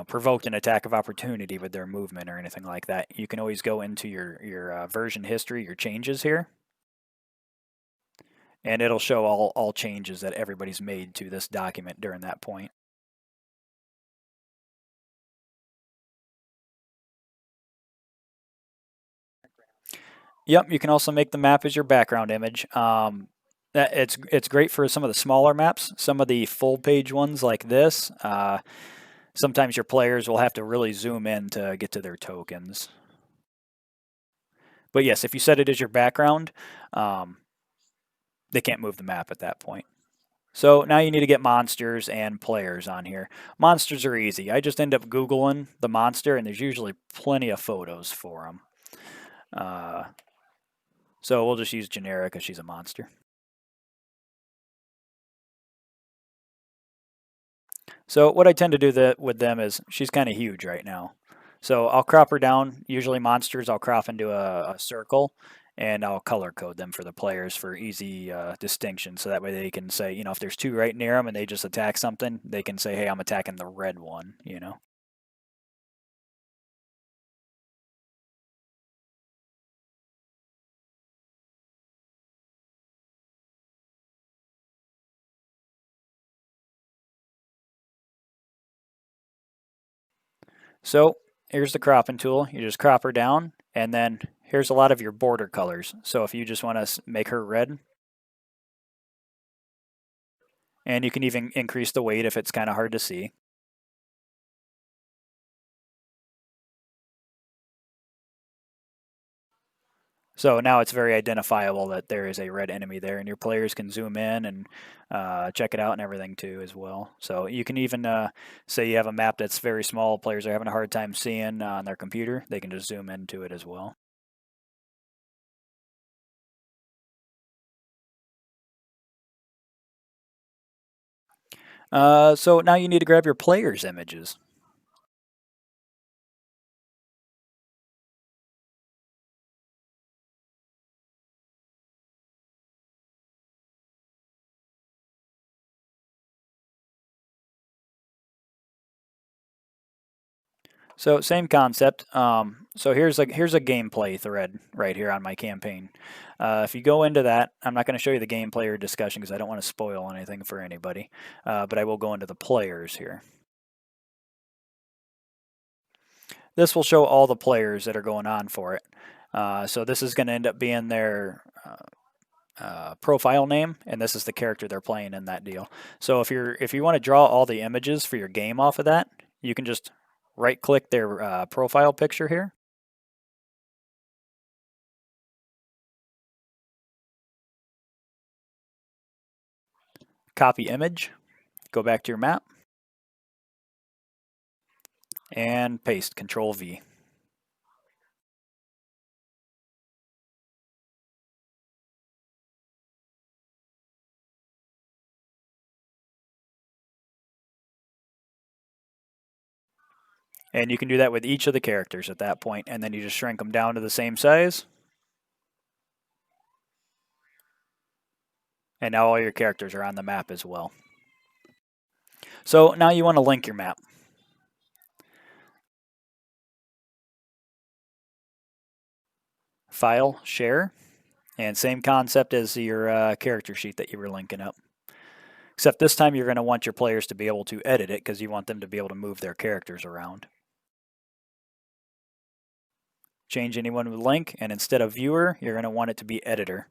provoked an attack of opportunity with their movement or anything like that. You can always go into your version history, your changes here, and it'll show all changes that everybody's made to this document during that point. Yep, you can also make the map as your background image. It's great for some of the smaller maps. Some of the full page ones like this, sometimes your players will have to really zoom in to get to their tokens. But yes, if you set it as your background, they can't move the map at that point. So now you need to get monsters and players on here. Monsters are easy. I just end up Googling the monster, and there's usually plenty of photos for them. So we'll just use Genera because she's a monster. So what I tend to do with them is she's kind of huge right now. So I'll crop her down. Usually monsters I'll crop into a circle, and I'll color code them for the players for easy distinction. So that way they can say, if there's two right near them and they just attack something, they can say, hey, I'm attacking the red one, So here's the cropping tool. You just crop her down, and then here's a lot of your border colors. So if you just want to make her red, and you can even increase the weight if it's kind of hard to see. So now it's very identifiable that there is a red enemy there, and your players can zoom in and check it out and everything too as well. So you can even say you have a map that's very small, players are having a hard time seeing on their computer, they can just zoom into it as well. So now you need to grab your players' images. So same concept. So here's a gameplay thread right here on my campaign. If you go into that, I'm not going to show you the gameplay or discussion because I don't want to spoil anything for anybody. But I will go into the players here. This will show all the players that are going on for it. So this is going to end up being their profile name, and this is the character they're playing in that deal. So if you want to draw all the images for your game off of that, you can just right-click their profile picture here. Copy image, go back to your map, and paste, Control V. And you can do that with each of the characters at that point, and then you just shrink them down to the same size. And now all your characters are on the map as well. So now you want to link your map. File, share, and same concept as your character sheet that you were linking up. Except this time you're going to want your players to be able to edit it because you want them to be able to move their characters around. Change anyone with link, and instead of viewer, you're going to want it to be editor.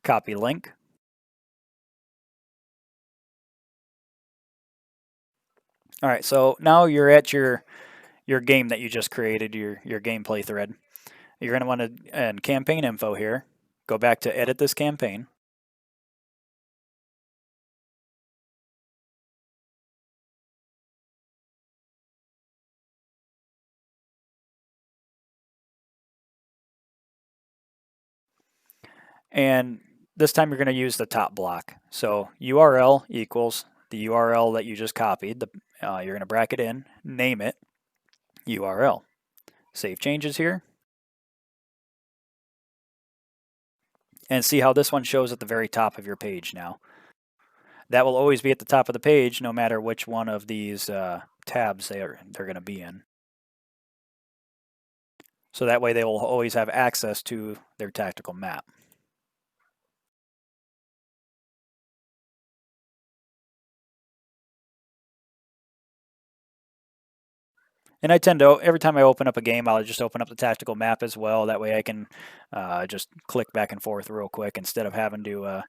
Copy link. All right, so now you're at your game that you just created, your gameplay thread. You're going to want to, in campaign info here, go back to edit this campaign. And this time you're going to use the top block. So URL equals the URL that you just copied. You're going to bracket in, name it, URL. Save changes here. And see how this one shows at the very top of your page now. That will always be at the top of the page no matter which one of these tabs they're going to be in. So that way they will always have access to their tactical map. And I tend to, every time I open up a game, I'll just open up the tactical map as well. That way I can just click back and forth real quick instead of having to,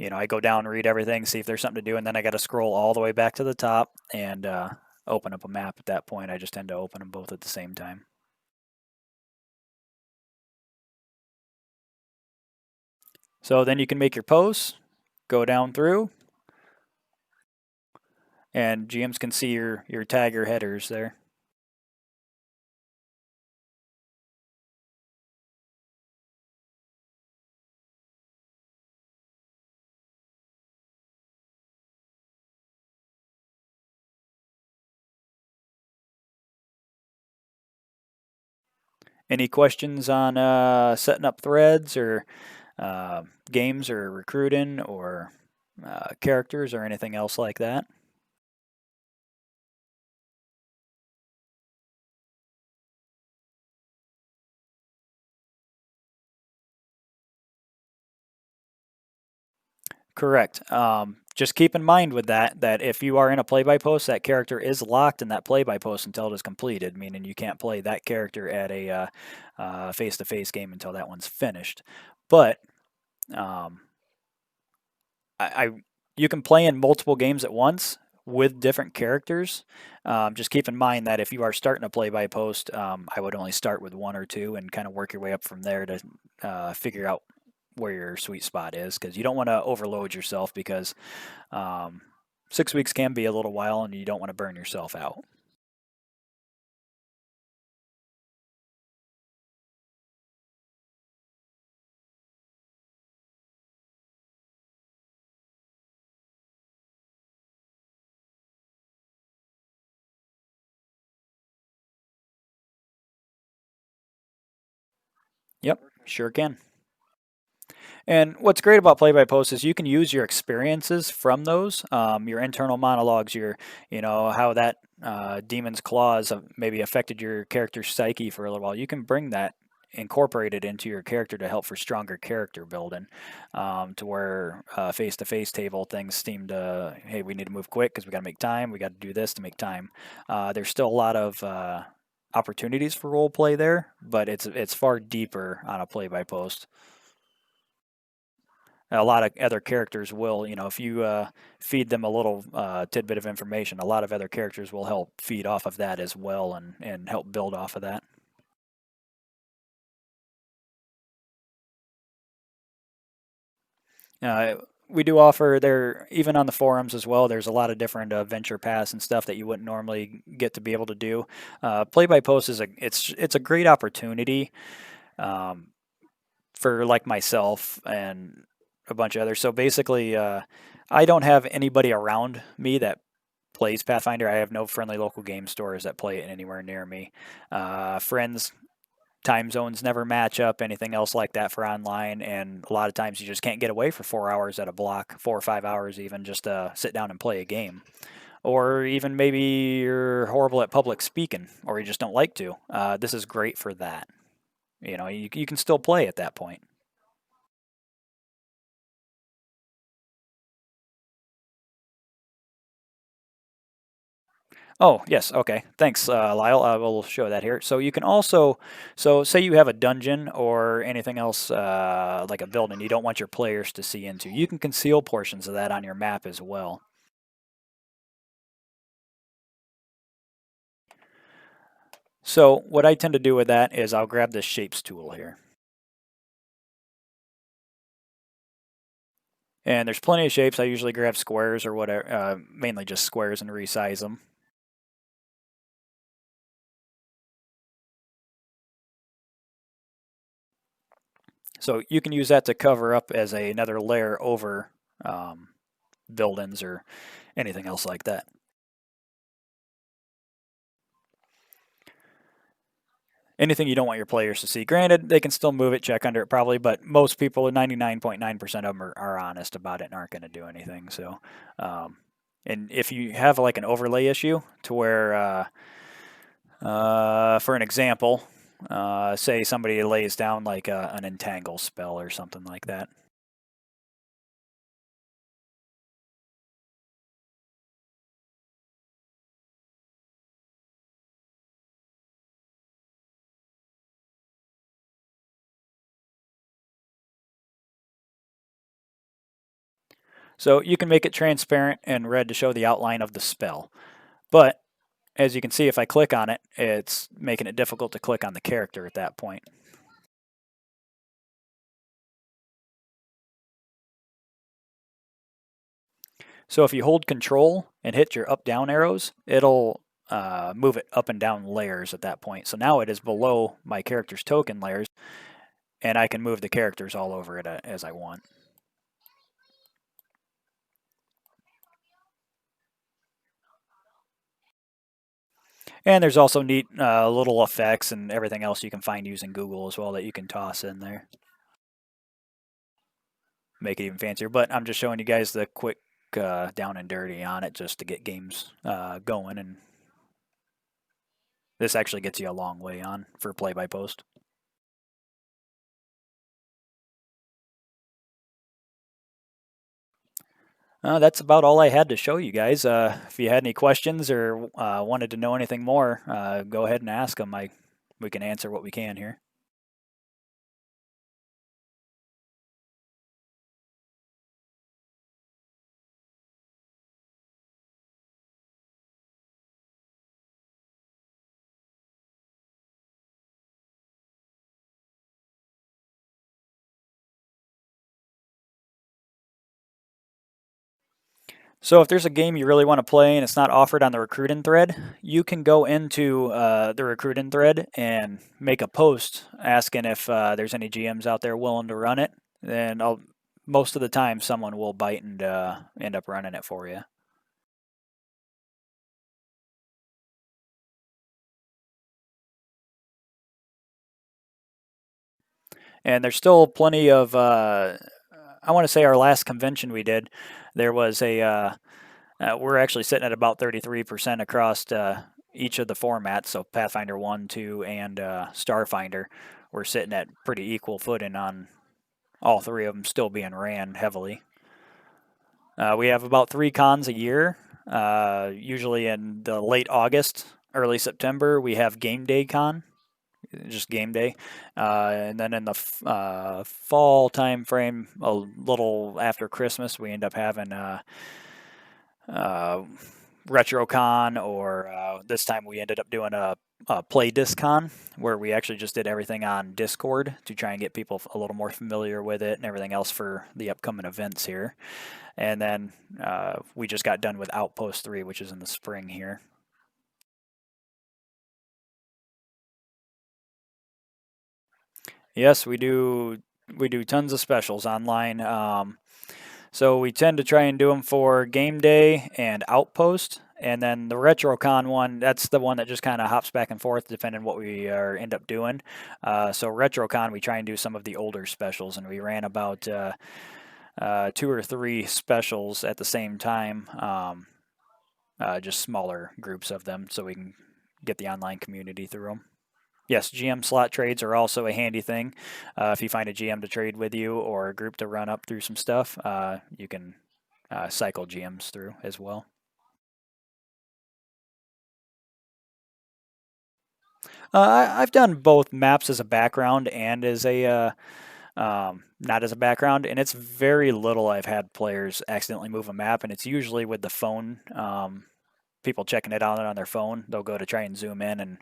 I go down, read everything, see if there's something to do, and then I got to scroll all the way back to the top and open up a map at that point. I just tend to open them both at the same time. So then you can make your posts, go down through, and GMs can see your tagger headers there. Any questions on setting up threads or games or recruiting or characters or anything else like that? Correct. Just keep in mind with that if you are in a play-by-post, that character is locked in that play-by-post until it is completed, meaning you can't play that character at a face-to-face game until that one's finished. But um, you can play in multiple games at once with different characters. Just keep in mind that if you are starting a play by post, I would only start with one or two and kind of work your way up from there to figure out where your sweet spot is, because you don't want to overload yourself, because um, 6 weeks can be a little while and you don't want to burn yourself out. Yep, sure can. And what's great about play by post is you can use your experiences from those, your internal monologues, how that demon's claws have maybe affected your character's psyche for a little while. You can bring that, incorporate it into your character to help for stronger character building, to where face-to-face table things seem to, hey, we need to move quick because we got to make time. We got to do this to make time. There's still a lot of opportunities for role play there, but it's far deeper on a play by post. A lot of other characters will, if you feed them a little tidbit of information, a lot of other characters will help feed off of that as well, and help build off of that. Uh, we do offer there, even on the forums as well. There's a lot of different venture paths and stuff that you wouldn't normally get to be able to do. Play by post is it's a great opportunity, um, for like myself and a bunch of others. So basically, I don't have anybody around me that plays Pathfinder. I have no friendly local game stores that play it anywhere near me. Friends, time zones never match up, anything else like that for online, and a lot of times you just can't get away for 4 hours at a block, 4 or 5 hours even, just to sit down and play a game. Or even maybe you're horrible at public speaking, or you just don't like to. This is great for that. You can still play at that point. Oh, yes. Okay. Thanks, Lyle. I will show that here. So you can also, so say you have a dungeon or anything else like a building you don't want your players to see into. You can conceal portions of that on your map as well. So what I tend to do with that is I'll grab this shapes tool here. And there's plenty of shapes. I usually grab squares or whatever, mainly just squares, and resize them. So you can use that to cover up as another layer over um, buildings or anything else like that. Anything you don't want your players to see. Granted, they can still move it, check under it probably, but most people, 99.9% of them, are honest about it and aren't going to do anything. So, um, and if you have like an overlay issue to where, for an example, say somebody lays down like an entangle spell or something like that. So you can make it transparent and red to show the outline of the spell. But as you can see, if I click on it, it's making it difficult to click on the character at that point. So if you hold control and hit your up down arrows, it'll move it up and down layers at that point. So now it is below my character's token layers, and I can move the characters all over it as I want. And there's also neat little effects and everything else you can find using Google as well that you can toss in there. Make it even fancier. But I'm just showing you guys the quick down and dirty on it just to get games going. And this actually gets you a long way on for play by post. That's about all I had to show you guys. If you had any questions or wanted to know anything more, go ahead and ask them. We can answer what we can here. So if there's a game you really want to play and it's not offered on the recruiting thread, you can go into the recruiting thread and make a post asking if there's any GMs out there willing to run it. And most of the time, someone will bite and end up running it for you. And there's still plenty of. I want to say our last convention we did, there was a. We're actually sitting at about 33% across each of the formats. So Pathfinder 1, 2, and Starfinder. We're sitting at pretty equal footing on all three of them still being ran heavily. We have about 3 cons a year. Usually in the late August, early September, we have Game Day Con, just game day. And then in the fall time frame, a little after Christmas, we end up having uh, RetroCon, or this time we ended up doing a Play Discon, where we actually just did everything on Discord to try and get people a little more familiar with it and everything else for the upcoming events here. And then we just got done with Outpost 3, which is in the spring here. Yes, we do. We do tons of specials online. So we tend to try and do them for Game Day and Outpost. And then the RetroCon one, that's the one that just kind of hops back and forth depending on what we end up doing. So RetroCon, we try and do some of the older specials, and we ran about 2 or 3 specials at the same time, just smaller groups of them, so we can get the online community through them. Yes, GM slot trades are also a handy thing. If you find a GM to trade with you or a group to run up through some stuff, you can cycle GMs through as well. I've done both maps as a background and as a not as a background, and it's very little I've had players accidentally move a map, and it's usually with the phone. People checking it out on their phone, they'll go to try and zoom in and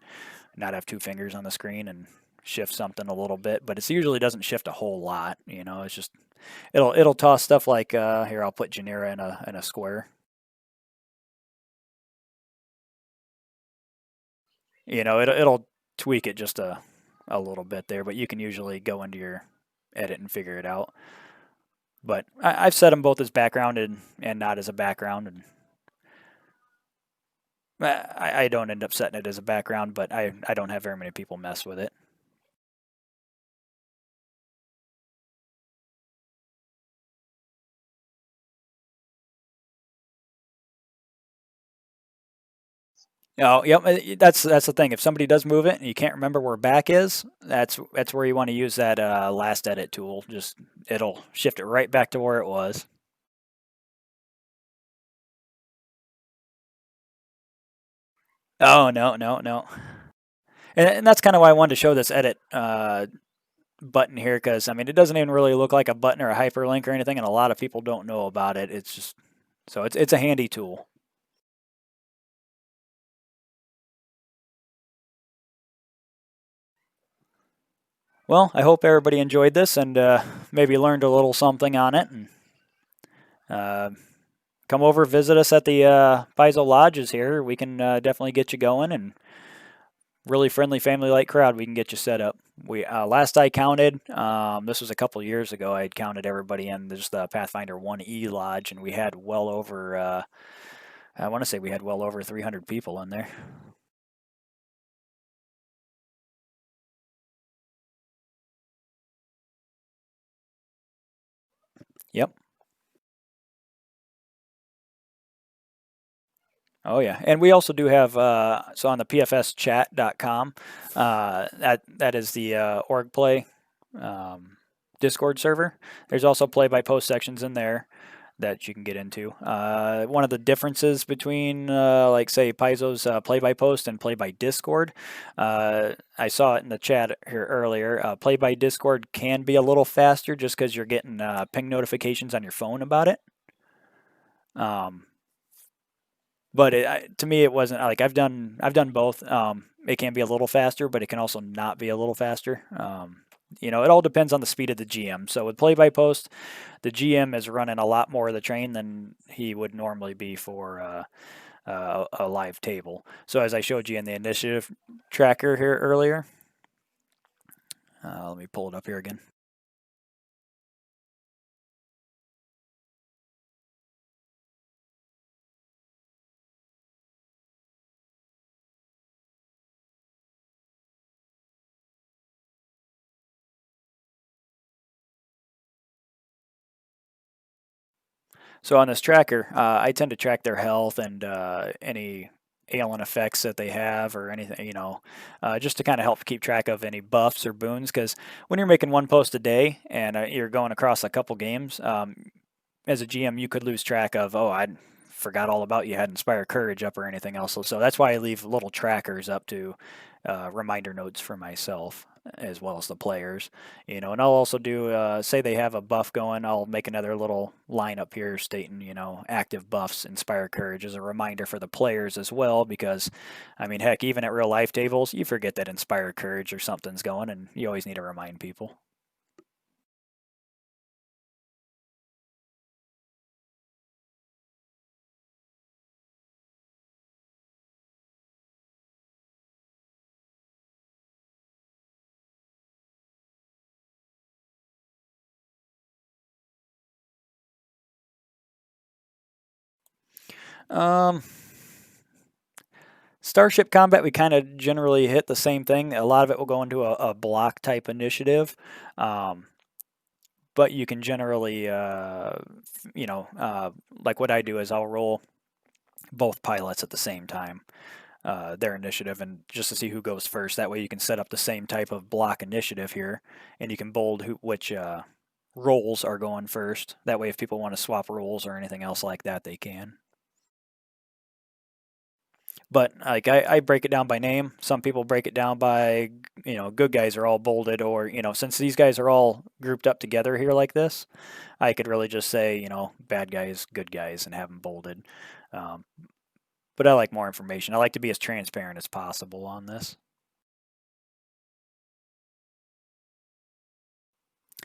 not have 2 fingers on the screen and shift something a little bit, but it usually doesn't shift a whole lot. It's just it'll toss stuff like here, I'll put Genera in a square. It'll tweak it just a little bit there, but you can usually go into your edit and figure it out. But I've set them both as background and not as a background, and I don't end up setting it as a background, but I don't have very many people mess with it. Oh, yep. That's the thing. If somebody does move it and you can't remember where back is, that's where you want to use that last edit tool. Just it'll shift it right back to where it was. Oh, no, no, no. And that's kind of why I wanted to show this edit button here, because I mean it doesn't even really look like a button or a hyperlink or anything, and a lot of people don't know about it. It's just so it's a handy tool. Well, I hope everybody enjoyed this and maybe learned a little something on it. And uh, come over, visit us at the Paizo lodges here. We can definitely get you going, and really friendly, family-like crowd. We can get you set up. We last I counted, this was a couple years ago. I had counted everybody in just the Pathfinder 1E lodge, and we had well over. I want to say we had well over 300 people in there. Yep. Oh yeah, and we also do have so on the pfschat.com. That is the org play Discord server. There's also play by post sections in there that you can get into. One of the differences between like say Paizo's play by post and play by Discord, I saw it in the chat here earlier. Play by Discord can be a little faster just because you're getting ping notifications on your phone about it. Um, but to me, it wasn't like I've done both. It can be a little faster, but it can also not be a little faster. You know, it all depends on the speed of the GM. So with play by post, the GM is running a lot more of the train than he would normally be for a live table. So as I showed you in the initiative tracker here earlier, let me pull it up here again. So on this tracker, I tend to track their health and any ailment effects that they have or anything, you know, just to kind of help keep track of any buffs or boons. Because when you're making one post a day and you're going across a couple games, as a GM, you could lose track of, oh, I forgot all about you had Inspire Courage up or anything else. So that's why I leave little trackers up to reminder notes for myself as well as the players. You know, and I'll also do, say they have a buff going, I'll make another little line up here stating, you know, active buffs, Inspire Courage as a reminder for the players as well, because, I mean, heck, even at real life tables, you forget that Inspire Courage or something's going, and you always need to remind people. Um, Starship combat, we kind of generally hit the same thing. A lot of it will go into a block type initiative, um, but you can generally, you know, like what I do is I'll roll both pilots at the same time, their initiative, and just to see who goes first. That way you can set up the same type of block initiative here, and you can bold which roles are going first. That way, if people want to swap roles or anything else like that, they can. But like I break it down by name. Some people break it down by, you know, good guys are all bolded, or, you know, since these guys are all grouped up together here like this, I could really just say, you know, bad guys, good guys, and have them bolded. Um, but I like more information. I like to be as transparent as possible on this.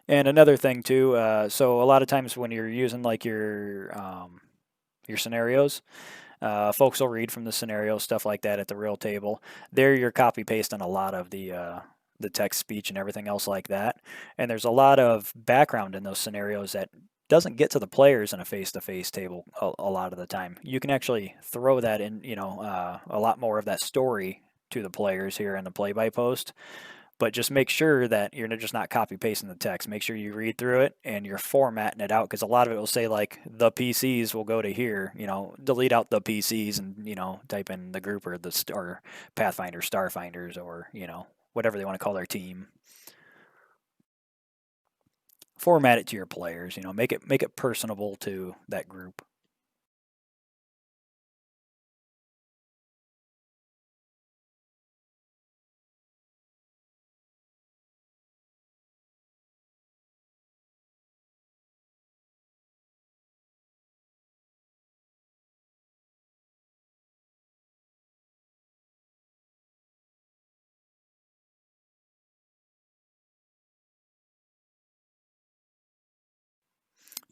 And another thing too, so a lot of times when you're using like your scenarios, folks will read from the scenario, stuff like that at the real table. There, you're copy pasting a lot of the text speech and everything else like that. And there's a lot of background in those scenarios that doesn't get to the players in a face-to-face table a lot of the time. You can actually throw that in, you know, a lot more of that story to the players here in the play-by-post, but just make sure that you're just not copy pasting the text. Make sure you read through it and you're formatting it out, because a lot of it will say like the PCs will go to here. You know, delete out the PCs and, you know, type in the group or or Pathfinder Starfinders, or, you know, whatever they want to call their team. Format it to your players. You know, make it personable to that group.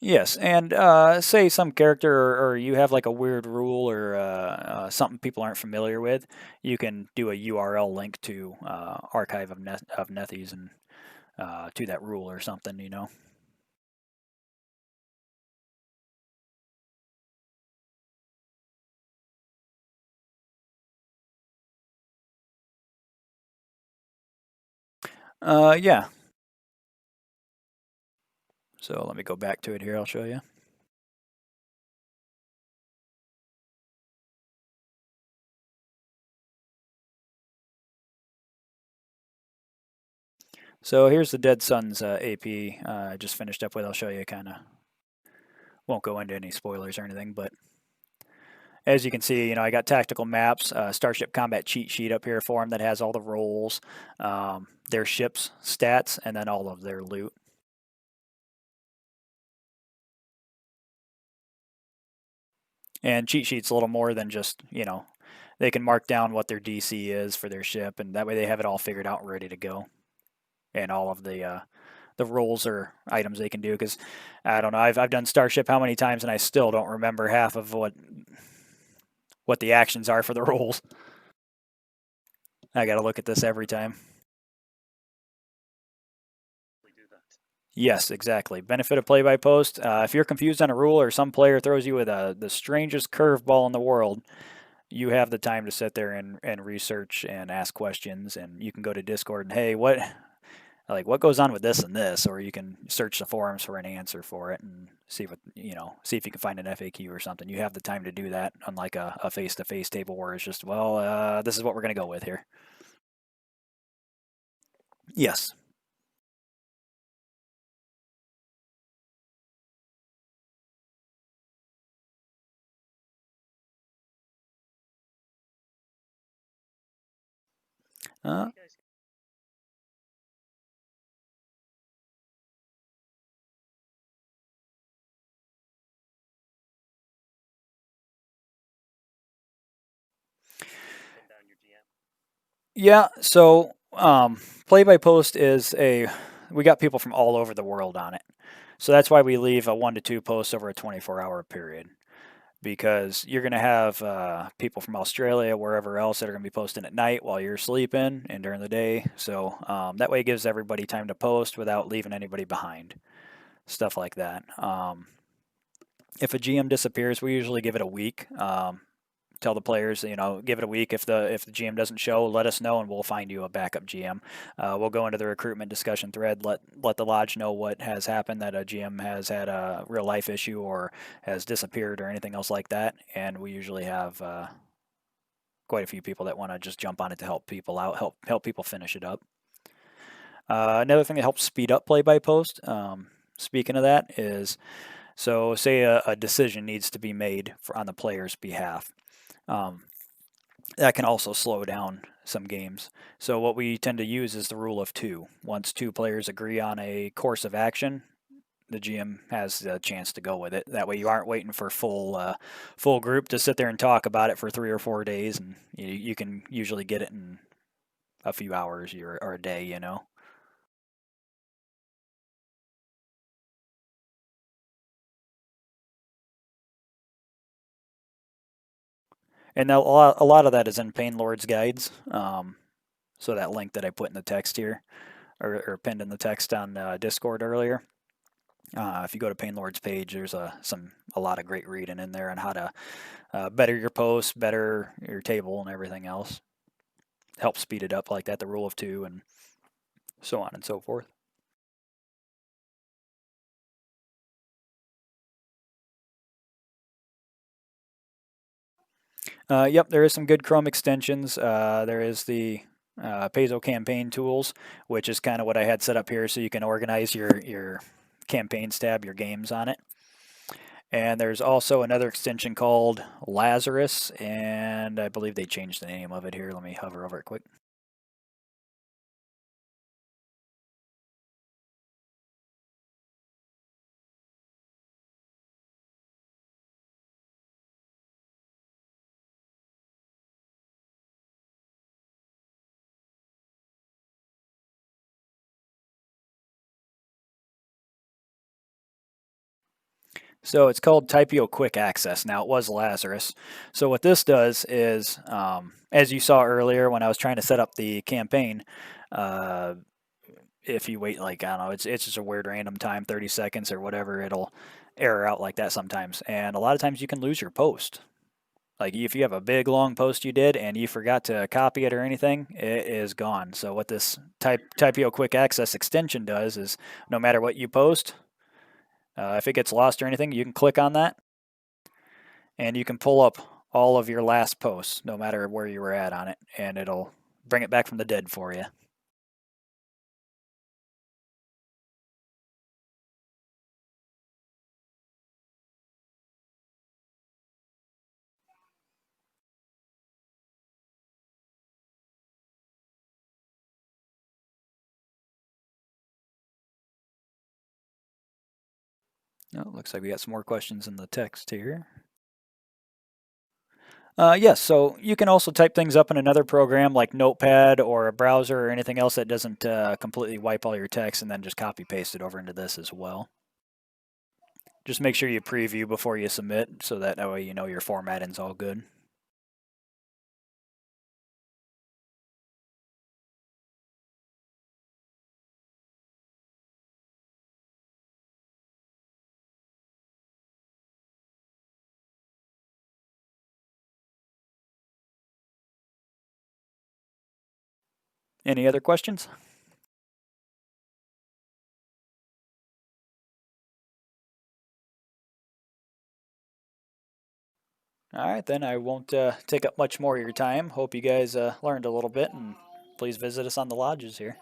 Yes, and say some character, or you have like a weird rule or something people aren't familiar with, you can do a URL link to archive of Nethies and to that rule or something, you know. Yeah. So let me go back to it here. I'll show you. So here's the Dead Sun's AP. I just finished up with. I'll show you. Kind of won't go into any spoilers or anything, but as you can see, you know, I got tactical maps, Starship Combat cheat sheet up here for them that has all the roles, their ships stats, and then all of their loot. And cheat sheet's a little more than just, you know, they can mark down what their DC is for their ship, and that way they have it all figured out and ready to go. and all of the roles or items they can do. Because I don't know, I've done Starship how many times, and I still don't remember half of what the actions are for the roles. I got to look at this every time. Yes, exactly. Benefit of play by post. If you're confused on a rule or some player throws you with the strangest curveball in the world, you have the time to sit there and research and ask questions. And you can go to Discord and, hey, what goes on with this and this, or you can search the forums for an answer for it and see if you can find an FAQ or something. You have the time to do that, unlike a face-to-face table where it's just, well, this is what we're going to go with here. Yes. Uh, yeah. So play by post is we got people from all over the world on it. So that's why we leave a 1 to 2 posts over a 24-hour period, because you're going to have people from Australia, wherever else, that are going to be posting at night while you're sleeping and during the day. So that way it gives everybody time to post without leaving anybody behind. Stuff like that. If a GM disappears, we usually give it a week. Tell the players, give it a week. If the GM doesn't show, let us know and we'll find you a backup GM. We'll go into the recruitment discussion thread, let the lodge know what has happened, that a GM has had a real life issue or has disappeared or anything else like that, and we usually have quite a few people that want to just jump on it to help people out, help people finish it up. Another thing that helps speed up play by post. Speaking of that is, so say a decision needs to be made on the player's behalf. Um, that can also slow down some games. So what we tend to use is the rule of two. Once two players agree on a course of action, the GM has a chance to go with it. That way, you aren't waiting for full group to sit there and talk about it for 3 or 4 days, and you can usually get it in a few hours or a day. And a lot of that is in Pain Lord's guides. So that link that I put in the text here, or pinned in the text on Discord earlier. If you go to Pain Lord's page, there's a lot of great reading in there on how to better your posts, better your table, and everything else. Help speed it up like that, the rule of two, and so on and so forth. Yep, there is some good Chrome extensions. There is the Paizo campaign tools, which is kind of what I had set up here, so you can organize your campaigns tab, your games on it. And there's also another extension called Lazarus, and I believe they changed the name of it here. Let me hover over it quick. So it's called Typeo Quick Access. Now it was Lazarus. So what this does is, as you saw earlier when I was trying to set up the campaign, uh, if you wait like, I don't know, it's just a weird random time, 30 seconds or whatever, it'll error out like that sometimes. And a lot of times you can lose your post. Like if you have a big long post you did and you forgot to copy it or anything, it is gone. So what this Typeo Quick Access extension does is, no matter what you post, if it gets lost or anything, you can click on that and you can pull up all of your last posts, no matter where you were at on it, and it'll bring it back from the dead for you. Oh, looks like we got some more questions in the text here. Yes, so you can also type things up in another program like Notepad or a browser or anything else that doesn't completely wipe all your text, and then just copy paste it over into this as well. Just make sure you preview before you submit so that way you know your formatting's all good. Any other questions? All right, then I won't take up much more of your time. Hope you guys learned a little bit, and please visit us on the lodges here.